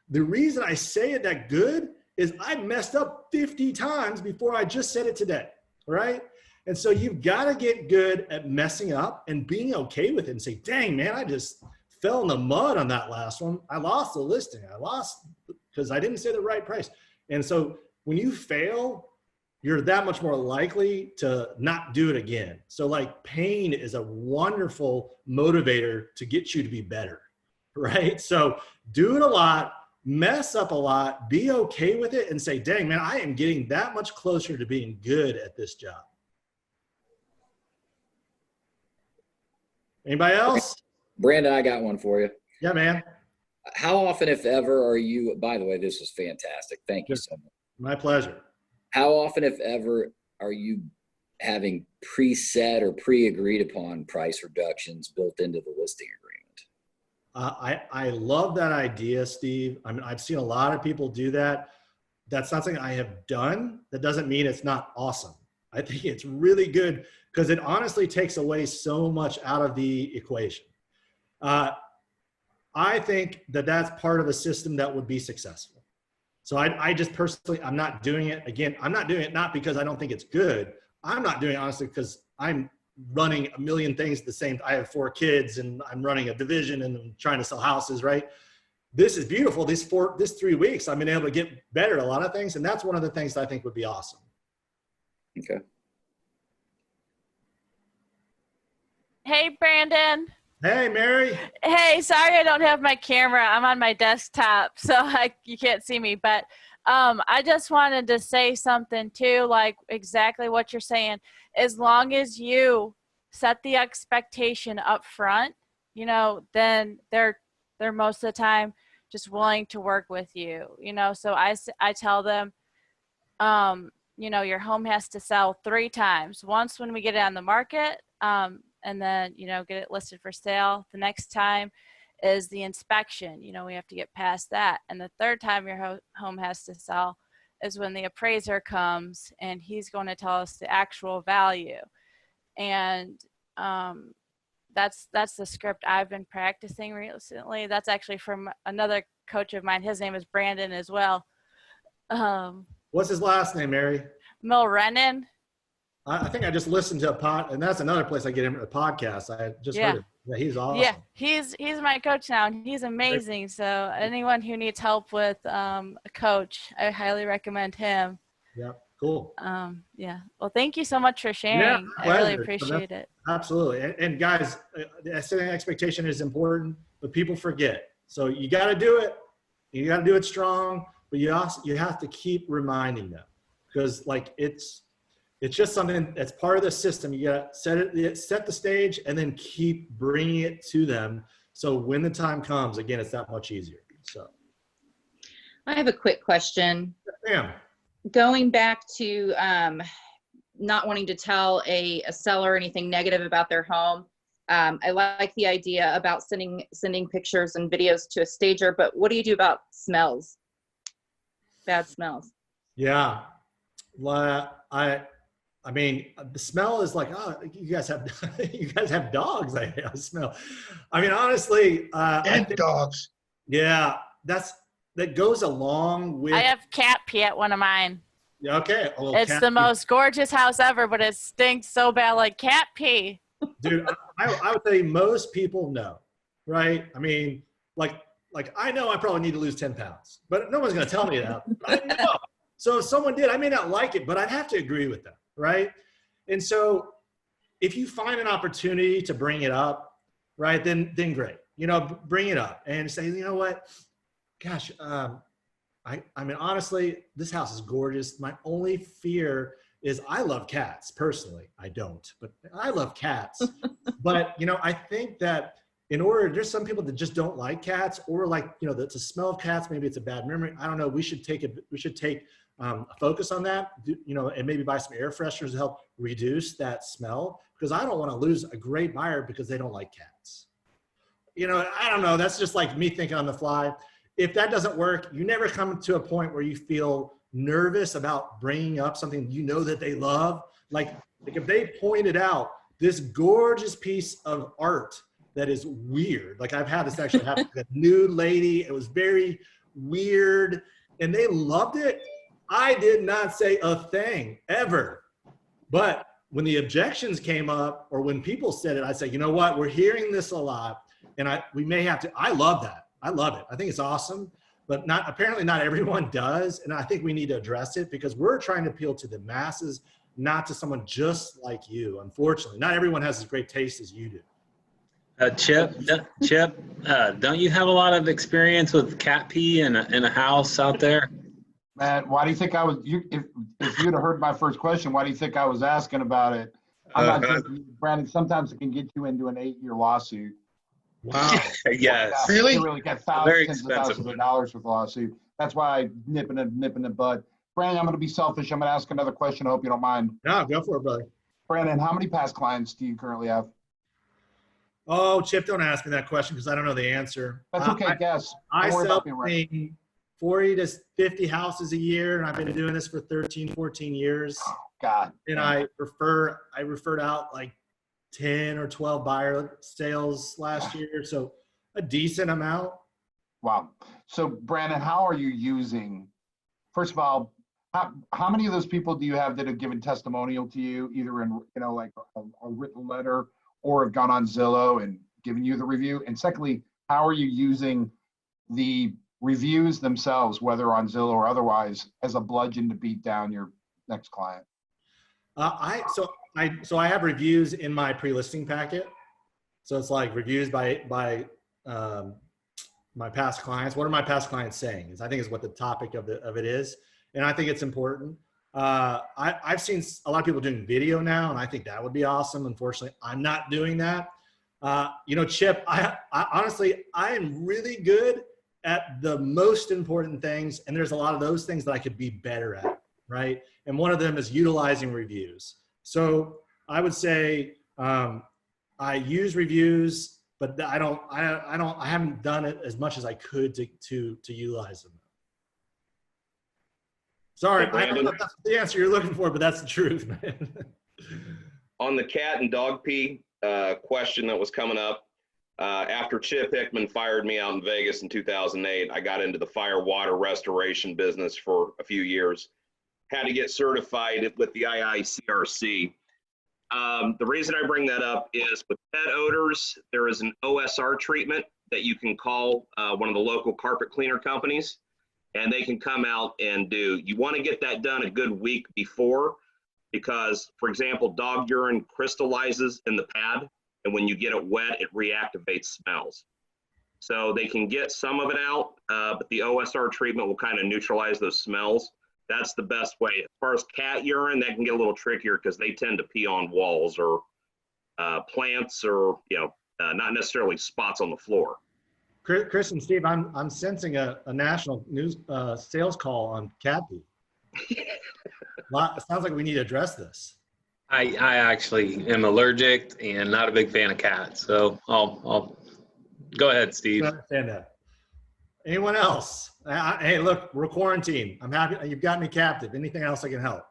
the reason I say it that good is I messed up 50 times before I just said it today, right? And so you've got to get good at messing up and being okay with it and say, dang, man, I just fell in the mud on that last one. I lost the listing. I lost because I didn't say the right price. And so when you fail, you're that much more likely to not do it again. So like pain is a wonderful motivator to get you to be better, right? So do it a lot. Mess up a lot, be okay with it, and say, dang, man, I am getting that much closer to being good at this job. Anybody else? Brandon, I got one for you. Yeah, man. How often, if ever, are you, by the way, this was fantastic. Thank you so much. My pleasure. How often, if ever, are you having preset or pre-agreed upon price reductions built into the listing agreement? I love that idea, Steve. I mean, I've seen a lot of people do that. That's not something I have done. That doesn't mean it's not awesome. I think it's really good because it honestly takes away so much out of the equation. I think that that's part of a system that would be successful. So I just personally, I'm not doing it. Again, I'm not doing it not because I don't think it's good. I'm not doing it honestly because I'm running a million things at the same. I have 4 kids and I'm running a division and I'm trying to sell houses, right? This is beautiful. This 3 weeks, I've been able to get better at a lot of things. And that's one of the things that I think would be awesome. Okay. Hey, Brandon. Hey, Mary. Hey, sorry I don't have my camera. I'm on my desktop, so you can't see me. But I just wanted to say something too, like exactly what you're saying. As long as you set the expectation up front, you know, then they're most of the time just willing to work with you, you know. So I tell them, you know, your home has to sell 3 times. Once when we get it on the market, and then, you know, get it listed for sale. The next time is the inspection. You know, we have to get past that. And the 3rd time your home has to sell is when the appraiser comes and he's going to tell us the actual value. And that's the script I've been practicing recently. That's actually from another coach of mine. His name is Brandon as well. What's his last name, Mary? Milrennan. I think I just listened to a pod, and that's another place I get him a podcast. I just heard it. Yeah, he's awesome. Yeah, he's my coach now, and he's amazing. So anyone who needs help with a coach, I highly recommend him. Yeah, cool. Yeah. Well, thank you so much for sharing. Yeah, I really appreciate it. Absolutely. And guys, setting expectation is important, but people forget. So you got to do it. You got to do it strong, but you have to keep reminding them, because like it's just something that's part of the system. You got to set the stage and then keep bringing it to them. So when the time comes, again, it's that much easier. So I have a quick question. Yeah. Going back to not wanting to tell a seller anything negative about their home. I like the idea about sending pictures and videos to a stager, but what do you do about smells? Bad smells. Yeah. I mean, the smell is like, oh, you guys have dogs. I smell. I mean, honestly, dogs. Yeah, that goes along with. I have cat pee at one of mine. Yeah, okay. It's the most gorgeous house ever, but it stinks so bad, like cat pee. Dude, I would say most people know, right? I mean, like I know I probably need to lose 10 pounds, but no one's going to tell me that. I know. So if someone did, I may not like it, but I'd have to agree with them. Right. And so if you find an opportunity to bring it up, right, then great, you know, bring it up and say, you know what, gosh, I mean, honestly, this house is gorgeous. My only fear is I love cats personally. I don't, but I love cats. But, you know, I think that there's some people that just don't like cats, or like, you know, the smell of cats, maybe it's a bad memory. I don't know. We should take a focus on that, you know, and maybe buy some air fresheners to help reduce that smell, because I don't want to lose a great buyer because they don't like cats. You know, I don't know. That's just like me thinking on the fly. If that doesn't work, you never come to a point where you feel nervous about bringing up something you know that they love. Like if they pointed out this gorgeous piece of art that is weird, like I've had this actually happen with a nude lady. It was very weird and they loved it. I did not say a thing ever. But when the objections came up, or when people said it, I said, you know what, we're hearing this a lot, and we may have to. I love that. I love it. I think it's awesome, but apparently not everyone does. And I think we need to address it, because we're trying to appeal to the masses, not to someone just like you. Unfortunately, not everyone has as great taste as you do. Chip, don't you have a lot of experience with cat pee in a house out there? Man, why do you think I was, if you'd have heard my first question, why do you think I was asking about it? I'm not joking, Brandon, sometimes it can get you into an 8-year lawsuit. Wow. Yes. Really? You really get Very thousands expensive of dollars with a lawsuit. That's why I nip in the bud. Brandon, I'm going to be selfish. I'm going to ask another question. I hope you don't mind. No, go for it, brother. Brandon, how many past clients do you currently have? Oh, Chip, don't ask me that question because I don't know the answer. That's okay, guess. I Don't worry sell about being right. between 40 to 50 houses a year, and I've been doing this for 13, 14 years. God. And I referred out like 10 or 12 buyer sales last year, so a decent amount. Wow. So, Brandon, how are you using, first of all, how many of those people do you have that have given testimonial to you, either in, like a written letter, or have gone on Zillow and given you the review? And secondly, how are you using the reviews themselves, whether on Zillow or otherwise, as a bludgeon to beat down your next client? So I have reviews in my pre-listing packet. So it's like reviews by my past clients. What are my past clients saying? I think is what the topic of it is. And I think it's important. I've seen a lot of people doing video now, and I think that would be awesome. Unfortunately, I'm not doing that. Chip, I honestly, I am really good at the most important things. And there's a lot of those things that I could be better at, right? And one of them is utilizing reviews. So I would say I use reviews, but I haven't done it as much as I could to utilize them. Sorry, I don't know if that's the answer you're looking for, but that's the truth, man. On the cat and dog pee question that was coming up, after Chip Hickman fired me out in Vegas in 2008, I got into the fire water restoration business for a few years. Had to get certified with the IICRC. The reason I bring that up is with pet odors, there is an OSR treatment that you can call one of the local carpet cleaner companies, and they can come out and do. You want to get that done a good week before, because, for example, dog urine crystallizes in the pad, and when you get it wet, it reactivates smells. So they can get some of it out, but the OSR treatment will kind of neutralize those smells. That's the best way. As far as cat urine, that can get a little trickier because they tend to pee on walls or plants, or not necessarily spots on the floor. Chris and Steve, I'm sensing a national news sales call on cat pee. It sounds like we need to address this. I actually am allergic and not a big fan of cats, so I'll go ahead, Steve. I understand that. Anyone else? Hey, look, we're quarantined. I'm happy you've got me captive. Anything else I can help?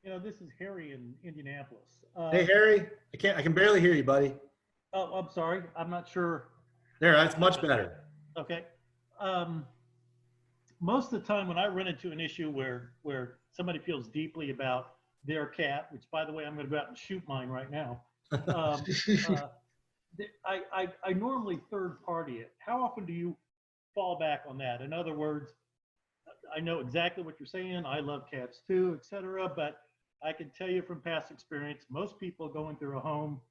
This is Harry in Indianapolis. Hey, Harry, I can barely hear you, buddy. Oh, I'm sorry. I'm not sure. There, that's much better. Okay. Most of the time when I run into an issue where somebody feels deeply about their cat, which, by the way, I'm going to go out and shoot mine right now. I normally third party it. How often do you fall back on that? In other words, I know exactly what you're saying. I love cats too, etc. But I can tell you from past experience, most people going through a home,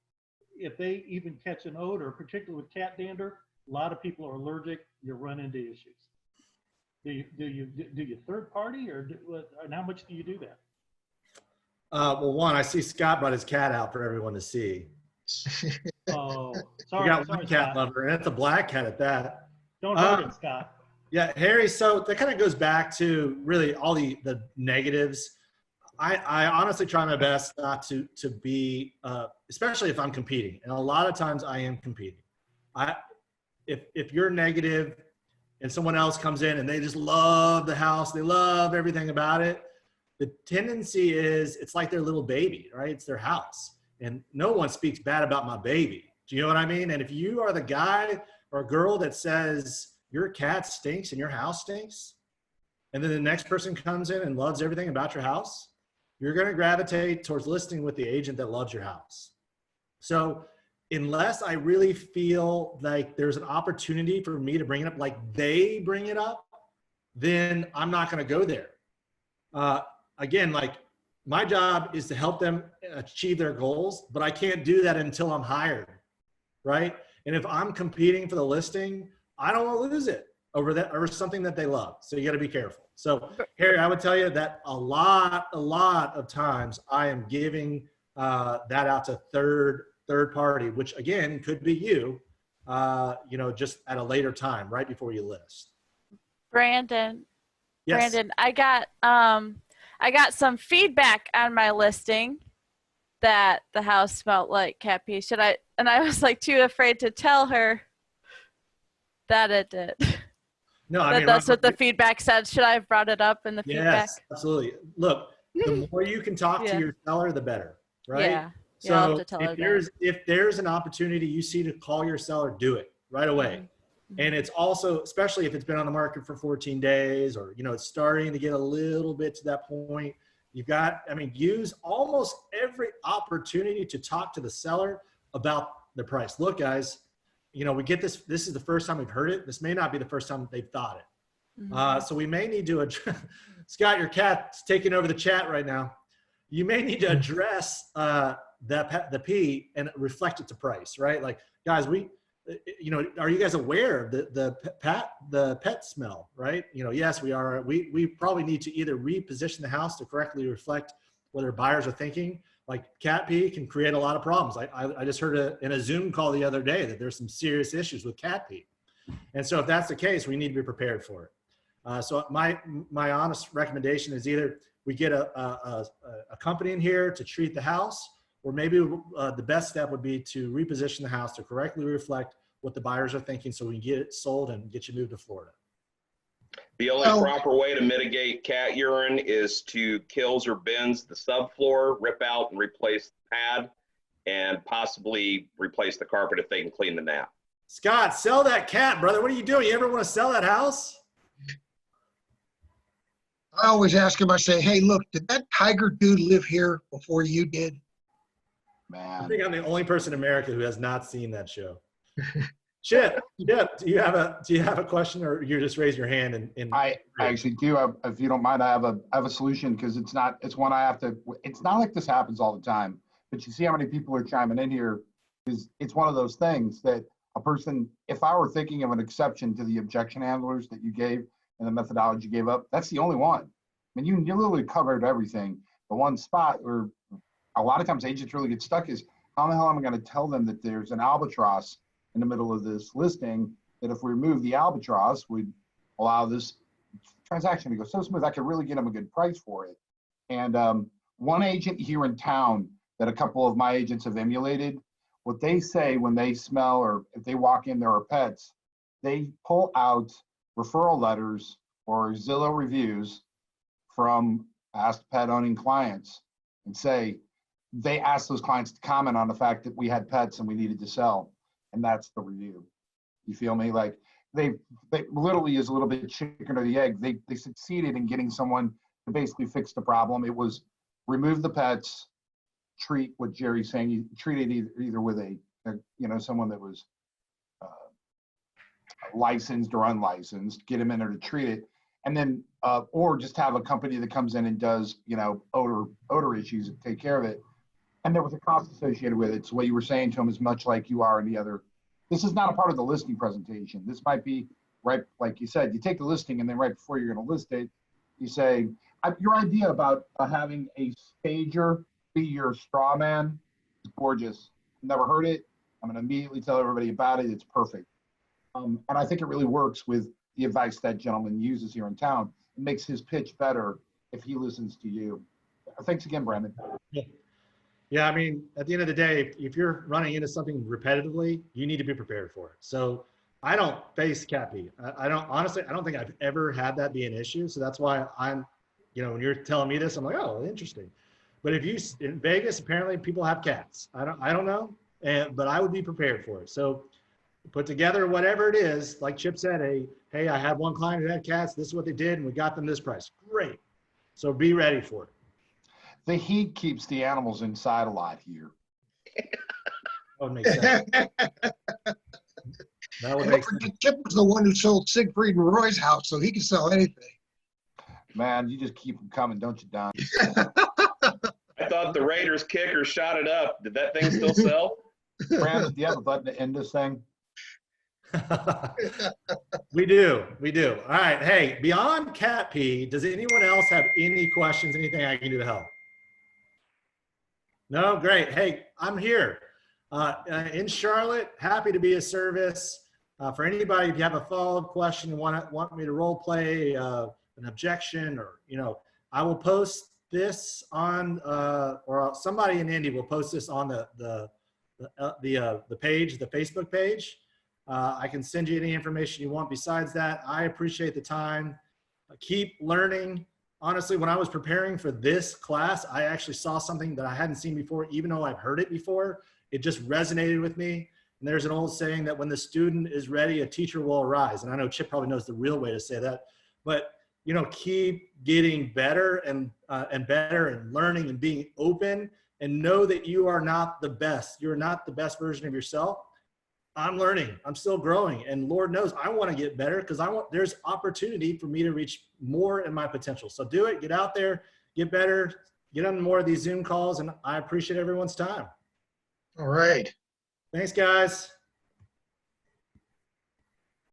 if they even catch an odor, particularly with cat dander, a lot of people are allergic. You run into issues. Do you third party, and how much do you do that? Well, one, I see Scott brought his cat out for everyone to see. Oh, sorry. We got sorry, one cat Scott. lover, and it's a black cat at that. Don't hurt it, Scott. Yeah, Harry, so that kind of goes back to really all the negatives. I honestly try my best not to be, especially if I'm competing. And a lot of times I am competing. If you're negative and someone else comes in and they just love the house, they love everything about it, the tendency is it's like their little baby, right? It's their house. And no one speaks bad about my baby. Do you know what I mean? And if you are the guy or girl that says your cat stinks and your house stinks, and then the next person comes in and loves everything about your house, you're going to gravitate towards listing with the agent that loves your house. So unless I really feel like there's an opportunity for me to bring it up like they bring it up, then I'm not going to go there. Again, like my job is to help them achieve their goals, but I can't do that until I'm hired, right? And if I'm competing for the listing, I don't want to lose it over something that they love. So you got to be careful. So Harry, I would tell you that a lot of times I am giving that out to third party, which again could be you, just at a later time, right before you list. Brandon. Yes. Brandon, I got some feedback on my listing that the house smelled like cat pee. And I was like too afraid to tell her that it did. No, I mean, that's what the feedback said. Should I have brought it up in the feedback? Yes, absolutely. Look, the more you can talk to your seller, the better, right? Yeah. So I'll have to tell her if there's an opportunity you see to call your seller, do it right away. And it's also, especially if it's been on the market for 14 days or, you know, it's starting to get a little bit to that point, you've got, I mean, use almost every opportunity to talk to the seller about the price. Look, guys, you know, we get this, this is the first time we've heard it. This may not be the first time they've thought it. So we may need to, Scott, your cat's taking over the chat right now. You may need to address the P and reflect it to price, right? Like, guys, you know, are you guys aware of the pet smell, right? You know, yes, we are. We probably need to either reposition the house to correctly reflect what our buyers are thinking. Like cat pee can create a lot of problems. I just heard in a Zoom call the other day that there's some serious issues with cat pee. And so if that's the case, we need to be prepared for it. So my honest recommendation is either we get a company in here to treat the house, or maybe the best step would be to reposition the house to correctly reflect what the buyers are thinking so we can get it sold and get you moved to Florida. The only proper way to mitigate cat urine is to kills or bends the subfloor, rip out and replace the pad, and possibly replace the carpet if they can clean the nap. Scott, sell that cat, brother. What are you doing? You ever want to sell that house? I always ask him, I say, hey, look, did that tiger dude live here before you did? I think I'm the only person in America who has not seen that show. Chip, do you have a question, or you just raise your hand? I actually do. If you don't mind, I have a solution, because it's one I have to. It's not like this happens all the time, but you see how many people are chiming in here. It's one of those things that a person, if I were thinking of an exception to the objection handlers that you gave and the methodology you gave up, that's the only one. I mean, you literally covered everything. The one spot where a lot of times agents really get stuck is, how the hell am I going to tell them that there's an albatross in the middle of this listing, that if we remove the albatross, we'd allow this transaction to go so smooth, I could really get them a good price for it. And one agent here in town that a couple of my agents have emulated, what they say when they smell, or if they walk in, there are pets, they pull out referral letters or Zillow reviews from past pet owning clients and say, they ask those clients to comment on the fact that we had pets and we needed to sell. And that's the review. You feel me? Like they literally is a little bit chicken or the egg. They succeeded in getting someone to basically fix the problem. It was remove the pets, treat what Jerry's saying. You treat it either with a someone that was licensed or unlicensed, get them in there to treat it. And then, or just have a company that comes in and does, odor issues and take care of it. And there was a cost associated with it. So what you were saying to them is much like you are in the other. This is not a part of the listing presentation. This might be, right, like you said, you take the listing and then right before you're going to list it, you say, your idea about having a stager be your straw man is gorgeous. Never heard it. I'm going to immediately tell everybody about it. It's perfect. And I think it really works with the advice that gentleman uses here in town. It makes his pitch better if he listens to you. Thanks again, Brandon. Yeah, I mean, at the end of the day, if you're running into something repetitively, you need to be prepared for it. So I don't face cat pee. I don't think I've ever had that be an issue. So that's why I'm, when you're telling me this, I'm like, oh, interesting. But if in Vegas, apparently people have cats. I don't know, but I would be prepared for it. So put together whatever it is, like Chip said, hey, I had one client who had cats. This is what they did, and we got them this price. Great. So be ready for it. The heat keeps the animals inside a lot here. That would make sense. That would make sense. Chip was the one who sold Siegfried and Roy's house, so he can sell anything. Man, you just keep them coming, don't you, Don? I thought the Raiders kicker shot it up. Did that thing still sell? Brandon, do you have a button to end this thing? We do. All right. Hey, beyond cat pee, does anyone else have any questions, anything I can do to help? No? Great. Hey, I'm here in Charlotte. Happy to be of service. For anybody, if you have a follow-up question and want me to role play an objection, or, I will post this on, or somebody in Indy will post this on the page, the Facebook page. I can send you any information you want besides that. I appreciate the time. Keep learning. Honestly, when I was preparing for this class, I actually saw something that I hadn't seen before, even though I've heard it before. It just resonated with me. And there's an old saying that when the student is ready, a teacher will arise. And I know Chip probably knows the real way to say that, but keep getting better and better and learning and being open, and know that you are not the best. You're not the best version of yourself. I'm learning, I'm still growing, and Lord knows I want to get better because there's opportunity for me to reach more in my potential. So do it, get out there, get better, get on more of these Zoom calls, and I appreciate everyone's time. All right. Thanks, guys.